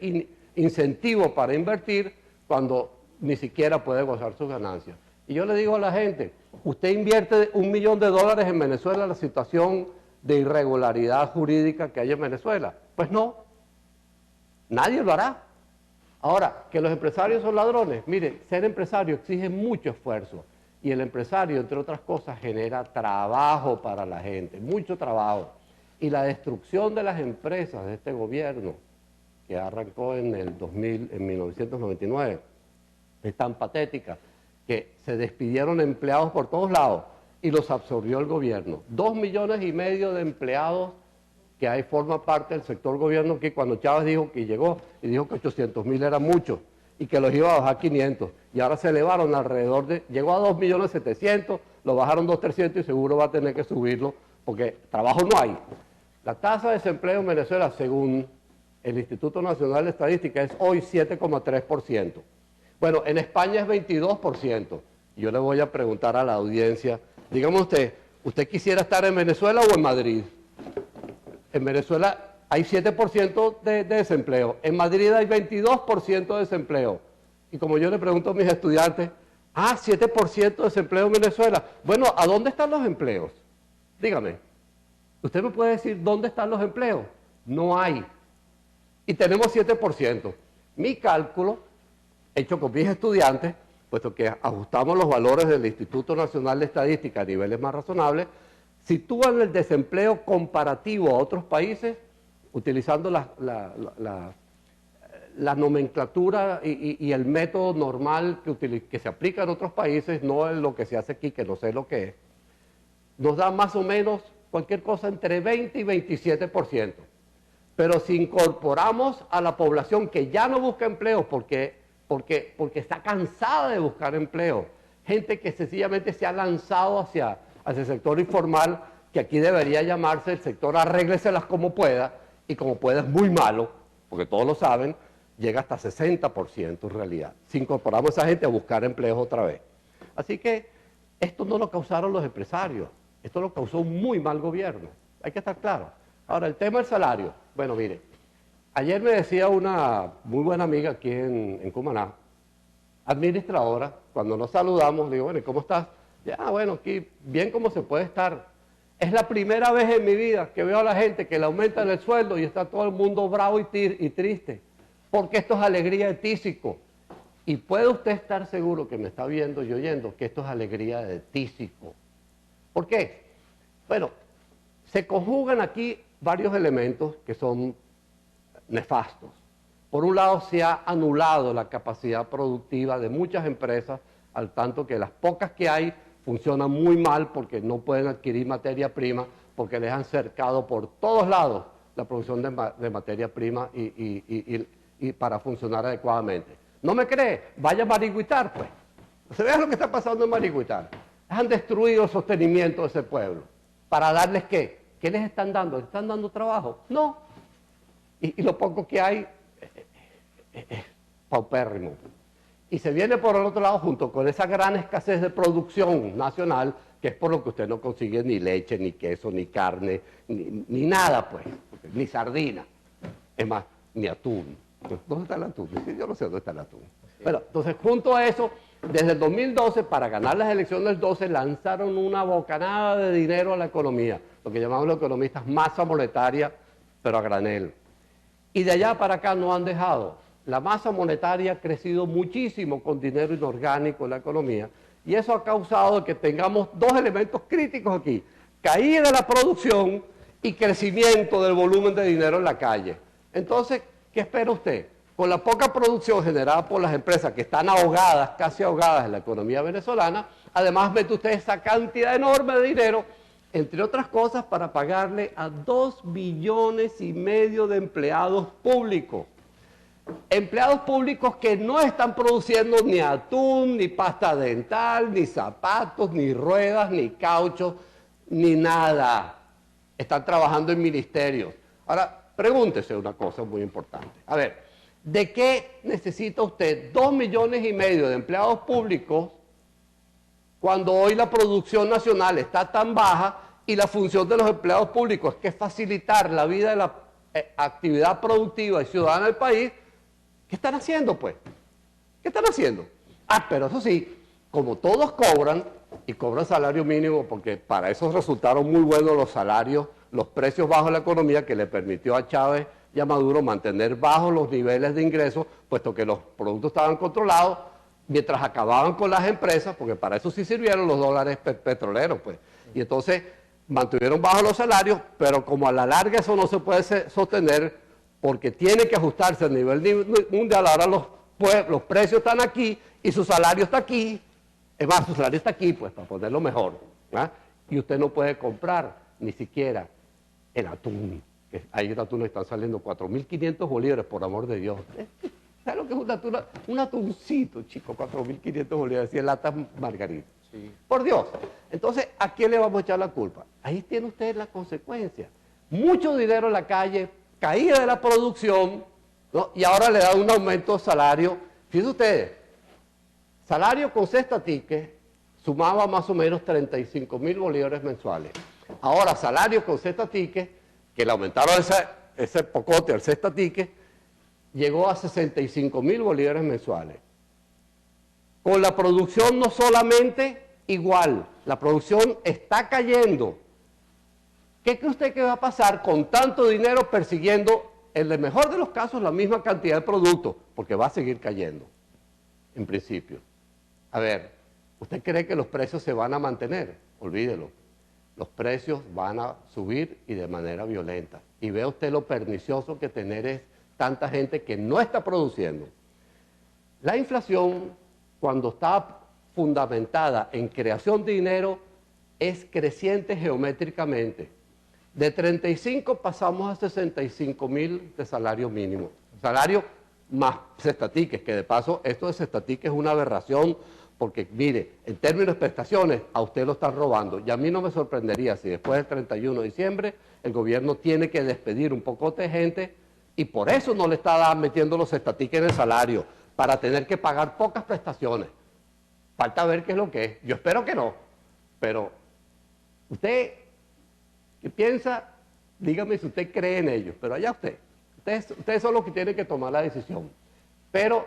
incentivo para invertir cuando ni siquiera puede gozar sus ganancias? Y yo le digo a la gente, usted invierte $1 millón en Venezuela, la situación de irregularidad jurídica que hay en Venezuela? Pues no, nadie lo hará. Ahora, que los empresarios son ladrones, mire, ser empresario exige mucho esfuerzo y el empresario, entre otras cosas, genera trabajo para la gente, mucho trabajo. Y la destrucción de las empresas de este gobierno, que arrancó en 1999, es tan patética que se despidieron empleados por todos lados y los absorbió el gobierno. 2,5 millones de empleados que ahí forma parte del sector gobierno, que cuando Chávez dijo que llegó y dijo que 800,000 era mucho y que los iba a bajar 500 y ahora se elevaron alrededor de, llegó a 2,700,000, lo bajaron 2,300 y seguro va a tener que subirlo porque trabajo no hay. La tasa de desempleo en Venezuela, según el Instituto Nacional de Estadística, es hoy 7,3%. Bueno, en España es 22%. Yo le voy a preguntar a la audiencia, dígame ¿usted quisiera estar en Venezuela o en Madrid? En Venezuela hay 7% de desempleo, en Madrid hay 22% de desempleo. Y como yo le pregunto a mis estudiantes, 7% de desempleo en Venezuela. Bueno, ¿a dónde están los empleos? Dígame, ¿usted me puede decir dónde están los empleos? No hay. Y tenemos 7%. Mi cálculo, hecho con mis estudiantes, puesto que ajustamos los valores del Instituto Nacional de Estadística a niveles más razonables, sitúan el desempleo comparativo a otros países, utilizando la nomenclatura y el método normal que se aplica en otros países, no en lo que se hace aquí, que no sé lo que es, nos da más o menos cualquier cosa entre 20 y 27%. Pero si incorporamos a la población que ya no busca empleo porque está cansada de buscar empleo, gente que sencillamente se ha lanzado hacia el sector informal, que aquí debería llamarse el sector arrégleselas como pueda, y como pueda es muy malo, porque todos lo saben, llega hasta 60% en realidad. Si incorporamos a esa gente a buscar empleos otra vez. Así que esto no lo causaron los empresarios, esto lo causó un muy mal gobierno, hay que estar claro. Ahora, el tema del salario. Bueno, mire, ayer me decía una muy buena amiga aquí en Cumaná, administradora, cuando nos saludamos, le digo, bueno, ¿y cómo estás? Ya, bueno, aquí bien como se puede estar. Es la primera vez en mi vida que veo a la gente que le aumentan el sueldo y está todo el mundo bravo y triste, porque esto es alegría de tísico. Y puede usted estar seguro que me está viendo y oyendo que esto es alegría de tísico. ¿Por qué? Bueno, se conjugan aquí varios elementos que son nefastos. Por un lado, se ha anulado la capacidad productiva de muchas empresas, al tanto que las pocas que hay funcionan muy mal porque no pueden adquirir materia prima, porque les han cercado por todos lados la producción de materia prima y para funcionar adecuadamente. ¿No me cree? Vaya a Marigüitar, pues. Se vea lo que está pasando en Marigüitar. Han destruido el sostenimiento de ese pueblo. ¿Para darles qué? ¿Qué les están dando? ¿Les están dando trabajo? No. Y lo poco que hay es paupérrimo. Y se viene por el otro lado junto con esa gran escasez de producción nacional, que es por lo que usted no consigue ni leche, ni queso, ni carne, ni nada, pues, ni sardina. Es más, ni atún. ¿Dónde está el atún? Yo no sé dónde está el atún. Bueno, entonces, junto a eso, desde el 2012, para ganar las elecciones del 12, lanzaron una bocanada de dinero a la economía, lo que llamamos los economistas masa monetaria, pero a granel. Y de allá para acá no han dejado. La masa monetaria ha crecido muchísimo con dinero inorgánico en la economía, y eso ha causado que tengamos dos elementos críticos aquí: caída de la producción y crecimiento del volumen de dinero en la calle. Entonces, ¿qué espera usted? Con la poca producción generada por las empresas que están ahogadas, casi ahogadas en la economía venezolana, además mete usted esa cantidad enorme de dinero, entre otras cosas, para pagarle a 2,5 millones de empleados públicos. Empleados públicos que no están produciendo ni atún, ni pasta dental, ni zapatos, ni ruedas, ni caucho, ni nada. Están trabajando en ministerios. Ahora, pregúntese una cosa muy importante. A ver, ¿de qué necesita usted 2,5 millones de empleados públicos cuando hoy la producción nacional está tan baja y la función de los empleados públicos es que facilitar la vida de la actividad productiva y ciudadana del país? ¿Qué están haciendo, pues? ¿Qué están haciendo? Pero eso sí, como todos cobran, y cobran salario mínimo, porque para eso resultaron muy buenos los salarios los precios bajos de la economía que le permitió a Chávez y a Maduro mantener bajos los niveles de ingresos, puesto que los productos estaban controlados, mientras acababan con las empresas, porque para eso sí sirvieron los dólares petroleros, pues. Y entonces mantuvieron bajos los salarios, pero como a la larga eso no se puede sostener, porque tiene que ajustarse al nivel mundial, ahora los precios están aquí y su salario está aquí, es más, su salario está aquí, pues, para ponerlo mejor, ¿verdad? Y usted no puede comprar ni siquiera el atún, que hay un atún que están saliendo 4.500 bolívares, por amor de Dios. ¿Sabes lo que es un atún? Un atuncito, chico, 4.500 bolívares, 100 latas margarita. Sí. Por Dios. Entonces, ¿a quién le vamos a echar la culpa? Ahí tiene usted la consecuencia. Mucho dinero en la calle, caída de la producción, ¿no? Y ahora le dan un aumento de salario. Fíjense ustedes, salario con cesta ticket sumaba más o menos 35.000 bolívares mensuales. Ahora, salario con cesta ticket, que le aumentaron ese pocote al cesta ticket, llegó a 65.000 bolívares mensuales. Con la producción no solamente igual, la producción está cayendo. ¿Qué cree usted que va a pasar con tanto dinero persiguiendo, en el mejor de los casos, la misma cantidad de productos? Porque va a seguir cayendo, en principio. A ver, ¿usted cree que los precios se van a mantener? Olvídelo. Los precios van a subir y de manera violenta. Y vea usted lo pernicioso que tener es tanta gente que no está produciendo. La inflación, cuando está fundamentada en creación de dinero, es creciente geométricamente. De 35 pasamos a 65.000 de salario mínimo. Salario más cestatiques, que de paso esto de cestatiques es una aberración, porque mire, en términos de prestaciones a usted lo están robando. Y a mí no me sorprendería si después del 31 de diciembre el gobierno tiene que despedir un pocote de gente y por eso no le está metiendo los cestatiques en el salario, para tener que pagar pocas prestaciones. Falta ver qué es lo que es. Yo espero que no. Pero usted, ¿qué piensa? Dígame si usted cree en ellos. Pero allá usted. Ustedes son los que tienen que tomar la decisión. Pero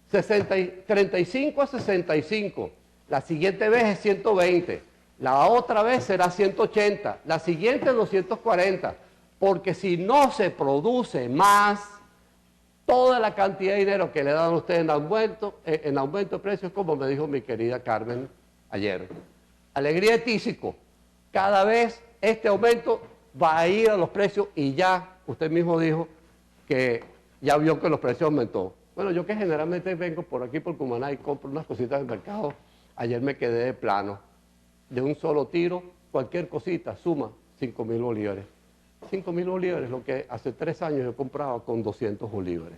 35 a 65. La siguiente vez es 120. La otra vez será 180. La siguiente 240. Porque si no se produce más, toda la cantidad de dinero que le dan a ustedes en aumento de precios, como me dijo mi querida Carmen ayer. Alegría de tísico. Cada vez este aumento va a ir a los precios y ya usted mismo dijo que ya vio que los precios aumentó. Bueno, yo que generalmente vengo por aquí por Cumaná y compro unas cositas del mercado, ayer me quedé de plano. De un solo tiro, cualquier cosita suma 5.000 bolívares. 5.000 bolívares, lo que hace 3 años yo compraba con 200 bolívares.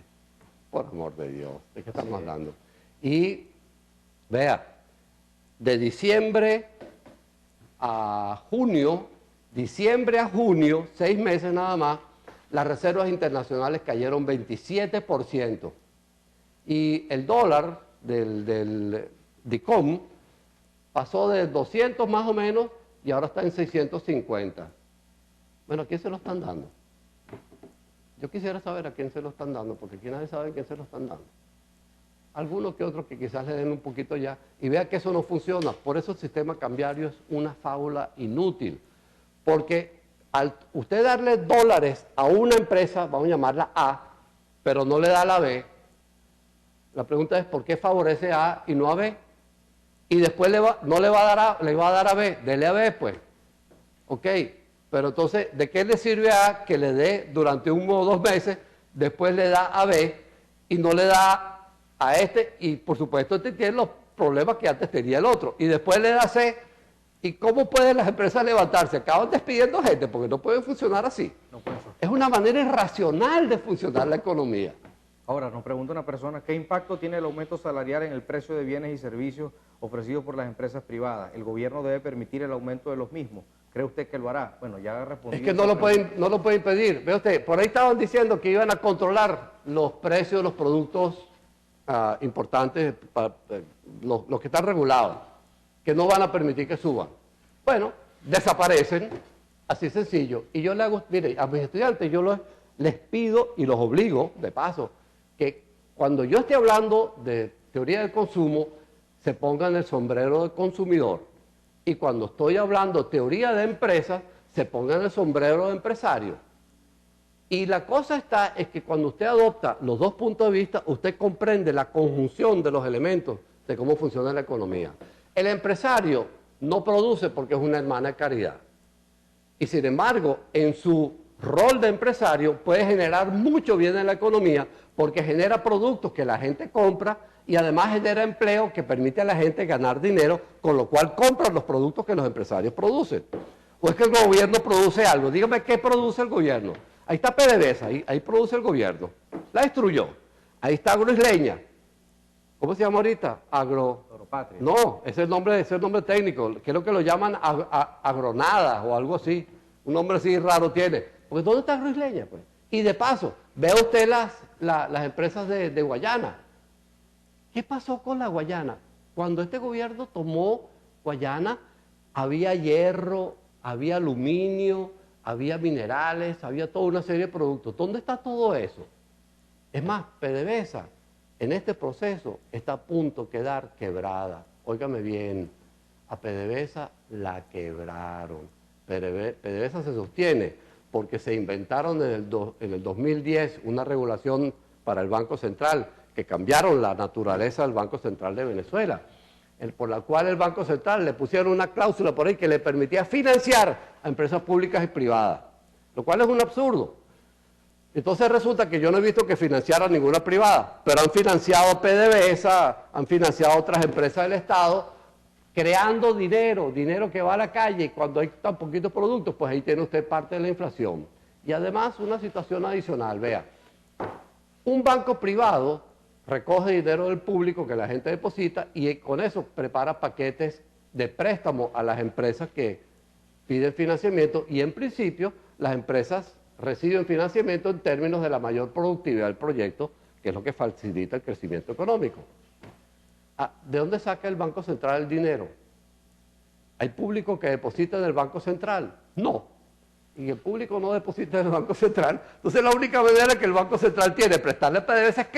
Por amor de Dios, ¿de qué estamos hablando? Y vea, de diciembre a junio, 6 meses nada más, las reservas internacionales cayeron 27%. Y el dólar del DICOM pasó de 200 más o menos y ahora está en 650. Bueno, ¿a quién se lo están dando? Yo quisiera saber a quién se lo están dando, porque aquí nadie sabe a quién se lo están dando. Algunos que otros que quizás le den un poquito ya, y vea que eso no funciona. Por eso el sistema cambiario es una fábula inútil. Porque al usted darle dólares a una empresa, vamos a llamarla A, pero no le da a la B, la pregunta es ¿por qué favorece a A y no a B? Y después no le va a dar a B, dele a B pues. Ok. Pero entonces, ¿de qué le sirve a A que le dé durante 1 o 2 meses, después le da a B y no le da a este? Y por supuesto este tiene los problemas que antes tenía el otro. Y después le da a C. ¿Y cómo pueden las empresas levantarse? Acaban despidiendo gente porque no pueden funcionar así. No puede ser. Es una manera irracional de funcionar la economía. Ahora, nos pregunta una persona, ¿qué impacto tiene el aumento salarial en el precio de bienes y servicios ofrecidos por las empresas privadas? ¿El gobierno debe permitir el aumento de los mismos? ¿Cree usted que lo hará? Bueno, ya respondí. Es que no lo puede impedir. Ve usted, por ahí estaban diciendo que iban a controlar los precios de los productos importantes, los que están regulados, que no van a permitir que suban. Bueno, desaparecen, así sencillo. Y yo le hago, mire, a mis estudiantes yo les pido y los obligo, de paso, que cuando yo esté hablando de teoría del consumo, se pongan el sombrero del consumidor. Y cuando estoy hablando teoría de empresas, se pongan el sombrero de empresario. Y la cosa es que cuando usted adopta los dos puntos de vista, usted comprende la conjunción de los elementos de cómo funciona la economía. El empresario no produce porque es una hermana de caridad. Y sin embargo, en su rol de empresario puede generar mucho bien en la economía porque genera productos que la gente compra y además genera empleo que permite a la gente ganar dinero, con lo cual compran los productos que los empresarios producen. ¿O es que el gobierno produce algo? Dígame, ¿qué produce el gobierno? Ahí está PDVSA, ahí produce el gobierno. La destruyó. Ahí está Agroisleña. ¿Cómo se llama ahorita? Agropatria. No, ese es el nombre técnico. Creo que lo llaman agronadas o algo así. Un nombre así raro tiene. Porque ¿dónde está Agroisleña, pues? Y de paso, vea usted las empresas de Guayana. ¿Qué pasó con la Guayana? Cuando este gobierno tomó Guayana, había hierro, había aluminio, había minerales, había toda una serie de productos. ¿Dónde está todo eso? Es más, PDVSA en este proceso está a punto de quedar quebrada. Óigame bien, a PDVSA la quebraron. PDVSA se sostiene porque se inventaron en el 2010 una regulación para el Banco Central que cambiaron la naturaleza del Banco Central de Venezuela, por la cual el Banco Central le pusieron una cláusula por ahí que le permitía financiar a empresas públicas y privadas, lo cual es un absurdo. Entonces resulta que yo no he visto que financiara ninguna privada, pero han financiado a PDVSA, han financiado a otras empresas del Estado, creando dinero que va a la calle, y cuando hay tan poquitos productos, pues ahí tiene usted parte de la inflación. Y además una situación adicional, vea, un banco privado recoge dinero del público que la gente deposita y con eso prepara paquetes de préstamo a las empresas que piden financiamiento y en principio las empresas reciben financiamiento en términos de la mayor productividad del proyecto, que es lo que facilita el crecimiento económico. ¿De dónde saca el Banco Central el dinero? ¿Hay público que deposita en el Banco Central? No. Y el público no deposita en el Banco Central. Entonces la única manera que el Banco Central tiene de prestarle a PDVSA es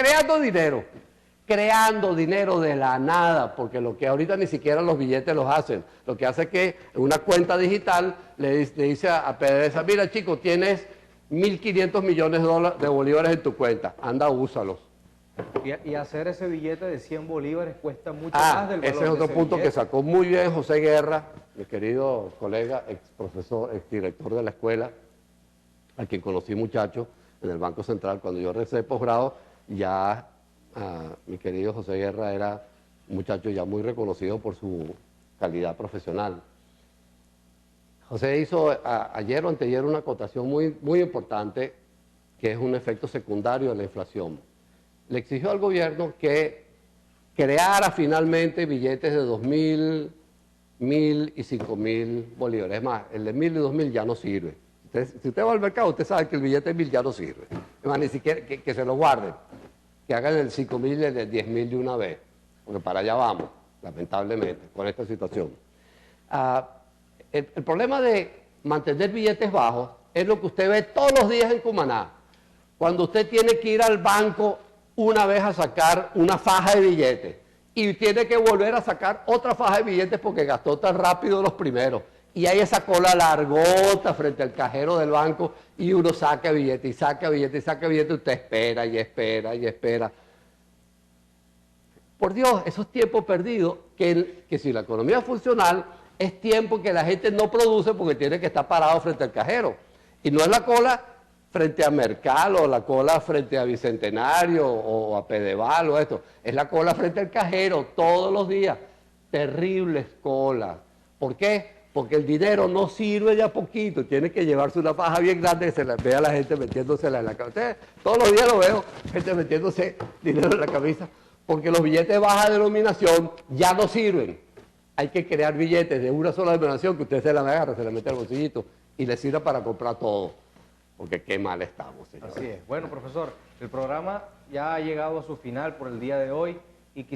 creando dinero de la nada, porque lo que ahorita ni siquiera los billetes los hacen. Lo que hace es que en una cuenta digital le dice a PDVSA, mira chico, tienes 1.500 millones de bolívares en tu cuenta, anda, úsalos. Y hacer ese billete de 100 bolívares cuesta mucho más del valor. Ese es otro punto que sacó muy bien José Guerra, mi querido colega, ex profesor, ex director de la escuela, a quien conocí muchacho en el Banco Central. Cuando yo recé posgrado, ya mi querido José Guerra era un muchacho ya muy reconocido por su calidad profesional. José hizo ayer o anteayer una acotación muy importante, que es un efecto secundario de la inflación. Le exigió al gobierno que creara finalmente billetes de 2.000, 1.000 y 5.000 bolívares. Es más, el de 1.000 y 2.000 ya no sirve. Si usted va al mercado, usted sabe que el billete de 1.000 ya no sirve. Es más, ni siquiera que se lo guarden, que hagan el 5.000 y el de 10.000 de una vez, porque para allá vamos, lamentablemente, con esta situación. El problema de mantener billetes bajos es lo que usted ve todos los días en Cumaná. Cuando usted tiene que ir al banco una vez a sacar una faja de billetes y tiene que volver a sacar otra faja de billetes porque gastó tan rápido los primeros. Y hay esa cola largota frente al cajero del banco y uno saca billete y saca billete y saca billete, usted espera y espera y espera. Por Dios, esos tiempos perdidos, que si la economía es funcional, es tiempo que la gente no produce porque tiene que estar parado frente al cajero. Y no es la cola frente a Mercal o la cola frente a Bicentenario o a Pedeval o esto. Es la cola frente al cajero todos los días. Terribles colas. ¿Por qué? Porque el dinero no sirve de a poquito. Tiene que llevarse una faja bien grande que se la vea a la gente metiéndosela en la cabeza. Todos los días lo veo, gente metiéndose dinero en la cabeza. Porque los billetes de baja denominación ya no sirven. Hay que crear billetes de una sola denominación que usted se la agarra, se la mete al bolsillito y le sirva para comprar todo. Porque qué mal estamos, señor. Así es. Bueno, profesor, el programa ya ha llegado a su final por el día de hoy y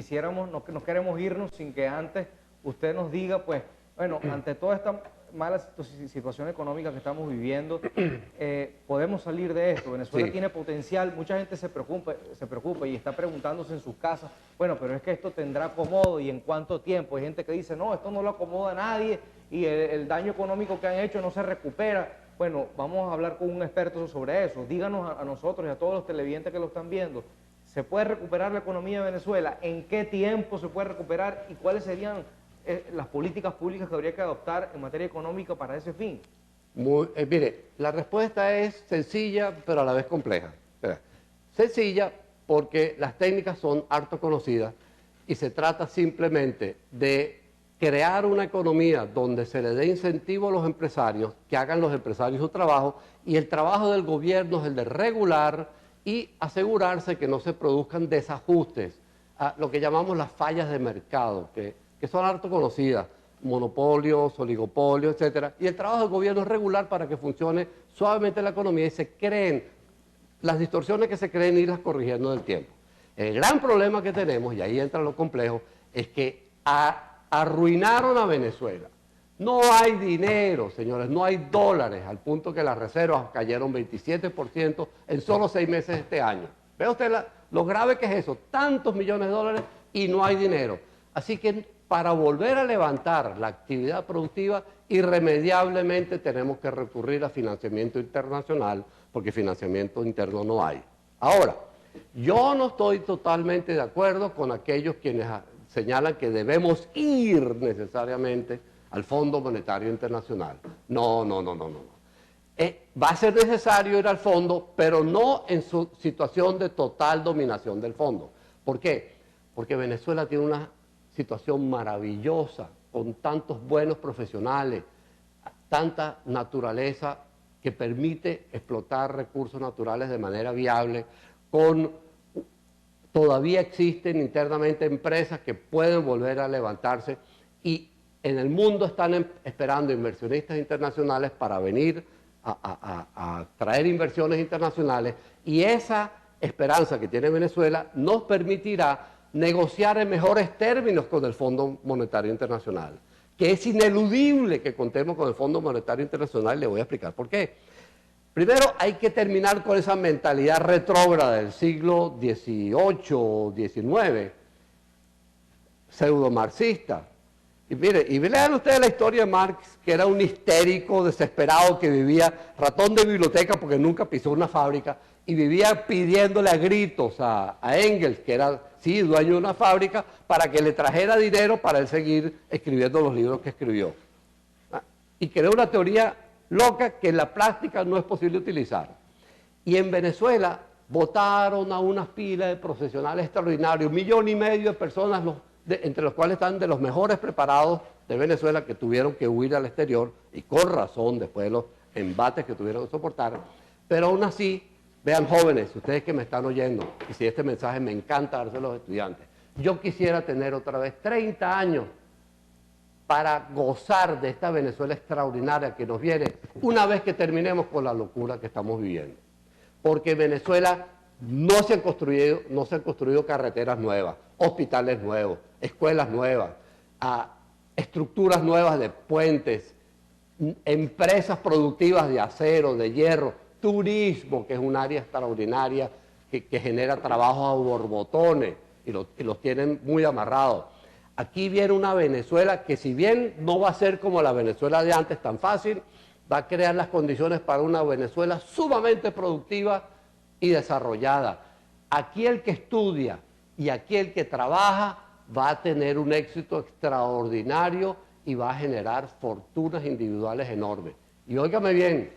no queremos irnos sin que antes usted nos diga, pues, bueno, ante toda esta mala situación económica que estamos viviendo, podemos salir de esto. Venezuela tiene potencial, mucha gente se preocupa y está preguntándose en sus casas, bueno, pero es que esto tendrá acomodo y en cuánto tiempo. Hay gente que dice, no, esto no lo acomoda a nadie y el daño económico que han hecho no se recupera. Bueno, vamos a hablar con un experto sobre eso. Díganos a nosotros y a todos los televidentes que lo están viendo, ¿se puede recuperar la economía de Venezuela? ¿En qué tiempo se puede recuperar? ¿Y cuáles serían las políticas públicas que habría que adoptar en materia económica para ese fin? Mire, la respuesta es sencilla, pero a la vez compleja. Sencilla porque las técnicas son harto conocidas y se trata simplemente de crear una economía donde se le dé incentivo a los empresarios, que hagan los empresarios su trabajo, y el trabajo del gobierno es el de regular y asegurarse que no se produzcan desajustes, lo que llamamos las fallas de mercado, que son harto conocidas, monopolios, oligopolios, etcétera, y el trabajo del gobierno es regular para que funcione suavemente la economía y se creen las distorsiones que se creen, irlas corrigiendo del tiempo. El gran problema que tenemos, y ahí entra lo complejo, es que arruinaron a Venezuela. No hay dinero, señores, no hay dólares, al punto que las reservas cayeron 27% en solo 6 meses de este año. ¿Ve usted lo grave que es eso? Tantos millones de dólares y no hay dinero. Así que para volver a levantar la actividad productiva, irremediablemente tenemos que recurrir a financiamiento internacional, porque financiamiento interno no hay. Ahora, yo no estoy totalmente de acuerdo con aquellos quienes señalan que debemos ir necesariamente al Fondo Monetario Internacional. No. Va a ser necesario ir al fondo, pero no en su situación de total dominación del fondo. ¿Por qué? Porque Venezuela tiene una situación maravillosa, con tantos buenos profesionales, tanta naturaleza que permite explotar recursos naturales de manera viable, todavía existen internamente empresas que pueden volver a levantarse y en el mundo están esperando inversionistas internacionales para venir a traer inversiones internacionales, y esa esperanza que tiene Venezuela nos permitirá negociar en mejores términos con el Fondo Monetario Internacional, que es ineludible que contemos con el Fondo Monetario Internacional, y le voy a explicar por qué. Primero, hay que terminar con esa mentalidad retrógrada del siglo XVIII o XIX, pseudo-marxista. Y mire, y lean ustedes la historia de Marx, que era un histérico desesperado que vivía, ratón de biblioteca porque nunca pisó una fábrica, y vivía pidiéndole a gritos a Engels, que era, sí, dueño de una fábrica, para que le trajera dinero para él seguir escribiendo los libros que escribió. Y creó una teoría loca que en la práctica no es posible utilizar. Y en Venezuela votaron a unas pilas de profesionales extraordinarios, 1,5 millones de personas, entre los cuales están de los mejores preparados de Venezuela, que tuvieron que huir al exterior, y con razón, después de los embates que tuvieron que soportar. Pero aún así, vean, jóvenes, ustedes que me están oyendo, y si este mensaje me encanta dárselo a los estudiantes, yo quisiera tener otra vez 30 años para gozar de esta Venezuela extraordinaria que nos viene una vez que terminemos con la locura que estamos viviendo. Porque en Venezuela no se han construido carreteras nuevas, hospitales nuevos, escuelas nuevas, estructuras nuevas de puentes, empresas productivas de acero, de hierro, turismo, que es un área extraordinaria que genera trabajos a borbotones y los tienen muy amarrados. Aquí viene una Venezuela que, si bien no va a ser como la Venezuela de antes tan fácil, va a crear las condiciones para una Venezuela sumamente productiva y desarrollada. Aquí el que estudia y aquí el que trabaja va a tener un éxito extraordinario y va a generar fortunas individuales enormes. Y óigame bien,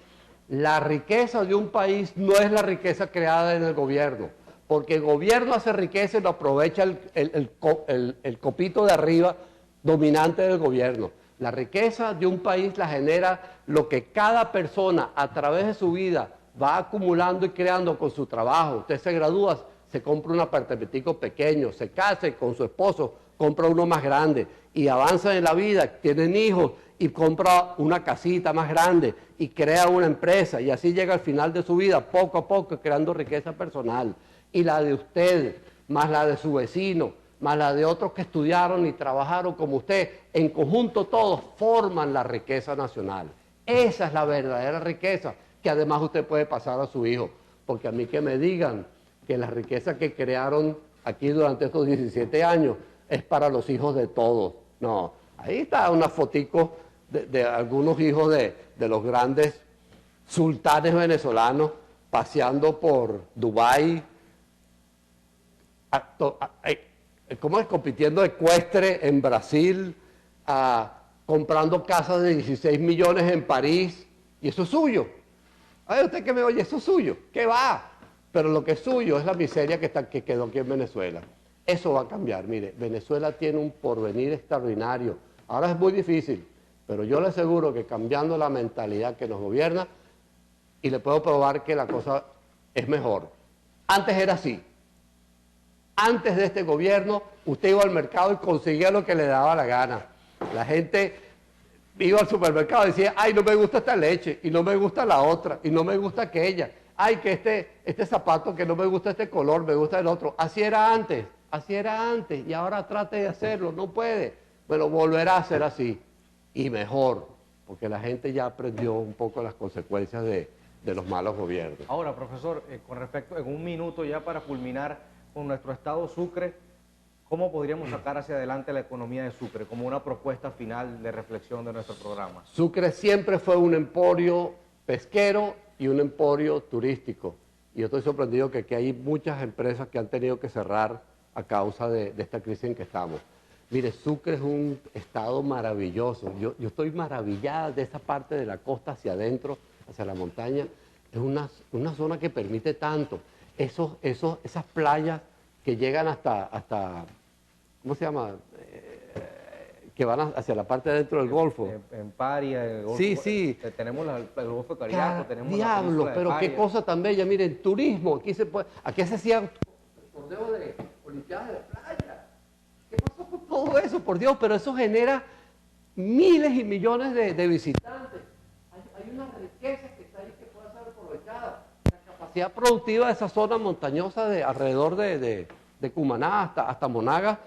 la riqueza de un país no es la riqueza creada en el gobierno, porque el gobierno hace riqueza y lo aprovecha el copito de arriba dominante del gobierno. La riqueza de un país la genera lo que cada persona a través de su vida va acumulando y creando con su trabajo. Usted se gradúa, se compra un apartamentico pequeño, se casa con su esposo, compra uno más grande y avanza en la vida, tienen hijos y compra una casita más grande y crea una empresa, y así llega al final de su vida, poco a poco, creando riqueza personal. Y la de usted, más la de su vecino, más la de otros que estudiaron y trabajaron como usted, en conjunto todos forman la riqueza nacional. Esa es la verdadera riqueza que además usted puede pasar a su hijo, porque a mí que me digan que la riqueza que crearon aquí durante estos 17 años es para los hijos de todos. No, ahí está una fotico de algunos hijos de los grandes sultanes venezolanos paseando por Dubái, ¿cómo es? Compitiendo ecuestre en Brasil, comprando casas de 16 millones en París, y eso es suyo. Ay, usted que me oye, eso es suyo, ¿qué va? Pero lo que es suyo es la miseria que quedó aquí en Venezuela. Eso va a cambiar. Mire, Venezuela tiene un porvenir extraordinario. Ahora es muy difícil, pero yo le aseguro que cambiando la mentalidad que nos gobierna, y le puedo probar que la cosa es mejor. Antes era así. Antes de este gobierno, usted iba al mercado y conseguía lo que le daba la gana. La gente iba al supermercado y decía, ay, no me gusta esta leche, y no me gusta la otra, y no me gusta aquella. Ay, que este zapato, que no me gusta este color, me gusta el otro. Así era antes, y ahora trate de hacerlo, no puede. Bueno, volverá a ser así, y mejor, porque la gente ya aprendió un poco las consecuencias de los malos gobiernos. Ahora, profesor, con respecto, en un minuto ya para culminar con nuestro estado Sucre, ¿cómo podríamos sacar hacia adelante la economía de Sucre como una propuesta final de reflexión de nuestro programa? Sucre siempre fue un emporio pesquero y un emporio turístico. Y yo estoy sorprendido que aquí hay muchas empresas que han tenido que cerrar a causa de esta crisis en que estamos. Mire, Sucre es un estado maravilloso. Yo estoy maravillada de esa parte de la costa hacia adentro, hacia la montaña. Es una zona que permite tanto. Esas playas que llegan hasta ¿cómo se llama? Que van hacia la parte de dentro del Golfo. En Paria, el Golfo. Sí, sí. Tenemos el Golfo de Cariaco, tenemos diablo, la pero Paria. qué cosa tan bella. Miren, turismo. Aquí se hacían torneos de olimpiadas de playa. ¿Qué pasó con todo eso? Por Dios, pero eso genera miles y millones de visitantes. Hay una riqueza que está ahí que puede ser aprovechada. La capacidad productiva de esa zona montañosa alrededor de Cumaná hasta Monagas,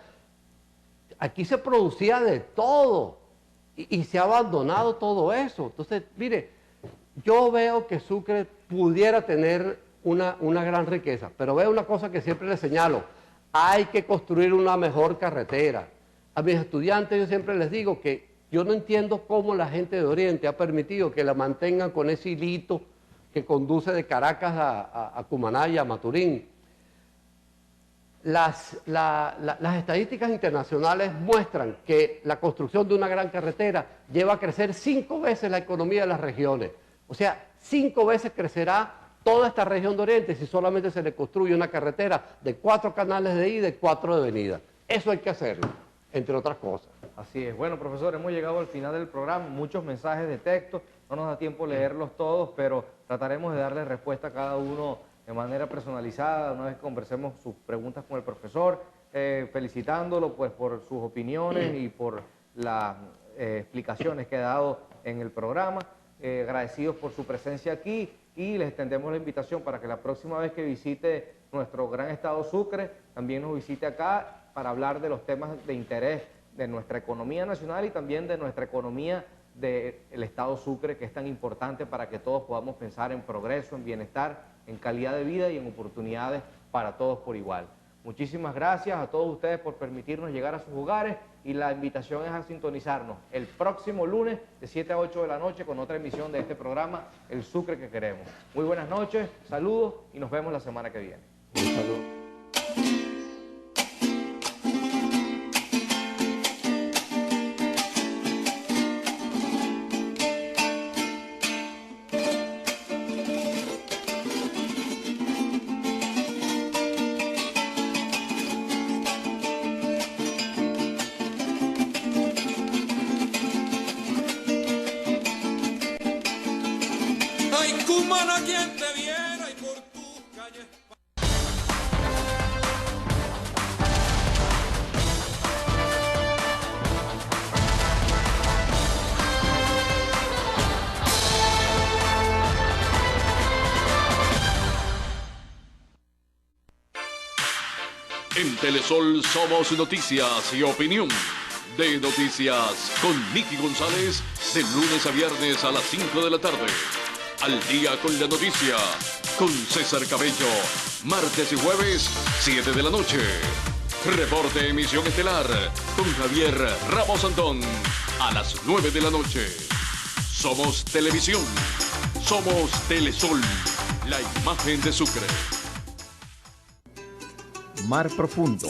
aquí se producía de todo y se ha abandonado todo eso. Entonces, mire, yo veo que Sucre pudiera tener una gran riqueza, pero veo una cosa que siempre les señalo: hay que construir una mejor carretera. A mis estudiantes yo siempre les digo que yo no entiendo cómo la gente de Oriente ha permitido que la mantengan con ese hilito que conduce de Caracas a Cumaná y a Maturín. Las estadísticas internacionales muestran que la construcción de una gran carretera lleva a crecer 5 veces la economía de las regiones. O sea, 5 veces crecerá toda esta región de Oriente si solamente se le construye una carretera de 4 canales de ida y 4 de venida. Eso hay que hacerlo, entre otras cosas. Así es. Bueno, profesor, hemos llegado al final del programa. Muchos mensajes de texto. No nos da tiempo leerlos todos, pero trataremos de darle respuesta a cada uno de manera personalizada, una vez que conversemos sus preguntas con el profesor, felicitándolo pues por sus opiniones y por las explicaciones que ha dado en el programa, agradecidos por su presencia aquí, y les extendemos la invitación para que la próxima vez que visite nuestro gran estado Sucre, también nos visite acá para hablar de los temas de interés de nuestra economía nacional y también de nuestra economía del estado Sucre, que es tan importante para que todos podamos pensar en progreso, en bienestar, en calidad de vida y en oportunidades para todos por igual. Muchísimas gracias a todos ustedes por permitirnos llegar a sus hogares, y la invitación es a sintonizarnos el próximo lunes de 7 a 8 de la noche con otra emisión de este programa, El Sucre que Queremos. Muy buenas noches, saludos y nos vemos la semana que viene. Un saludo. Cumaná, quien te viera y por tus calles. En Telesol somos noticias y opinión. De Noticias con Nicky González, de lunes a viernes a las 5 de la tarde. Al día con la noticia, con César Cabello, martes y jueves, 7 de la noche. Reporte Emisión Estelar, con Javier Ramos Antón. a las 9 de la noche. Somos Televisión. Somos Telesol, la imagen de Sucre. Mar Profundo,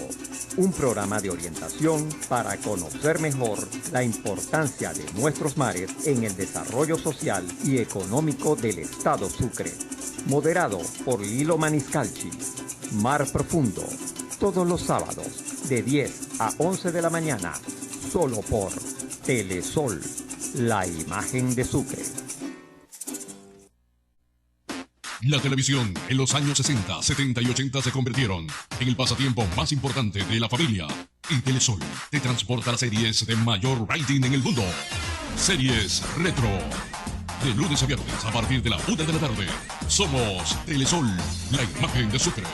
un programa de orientación para conocer mejor la importancia de nuestros mares en el desarrollo social y económico del Estado Sucre. Moderado por Lilo Maniscalchi. Mar Profundo, todos los sábados, de 10 a 11 de la mañana, solo por Telesol, la imagen de Sucre. La televisión en los años 60, 70 y 80 se convirtieron en el pasatiempo más importante de la familia. Y Telesol te transporta las series de mayor rating en el mundo. Series retro. De lunes a viernes a partir de la 1 de la tarde. Somos Telesol, la imagen de Sucre.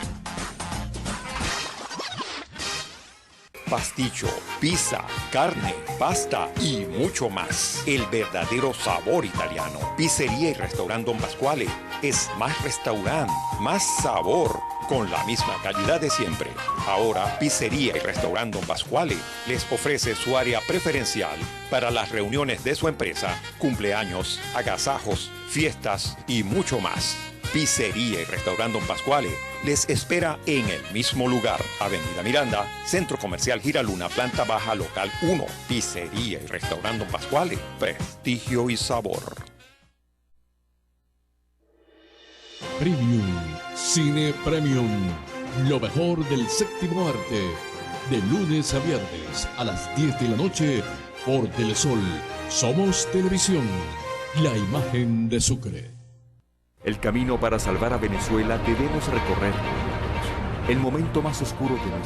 Pasticho, pizza, carne, pasta y mucho más. El verdadero sabor italiano. Pizzería y restaurante Don Pasquale es más restaurante, más sabor, con la misma calidad de siempre. Ahora, Pizzería y restaurante Don Pasquale les ofrece su área preferencial para las reuniones de su empresa, cumpleaños, agasajos, fiestas y mucho más. Pizzería y restaurante Don Pasquale les espera en el mismo lugar. Avenida Miranda, Centro Comercial Giraluna, planta baja, local 1. Pizzería y restaurante Don Pasquale, prestigio y sabor. Premium, Cine Premium, lo mejor del séptimo arte. De lunes a viernes a las 10 de la noche por Telesol. Somos Televisión, la imagen de Sucre. El camino para salvar a Venezuela debemos recorrerlo. El momento más oscuro de nuestra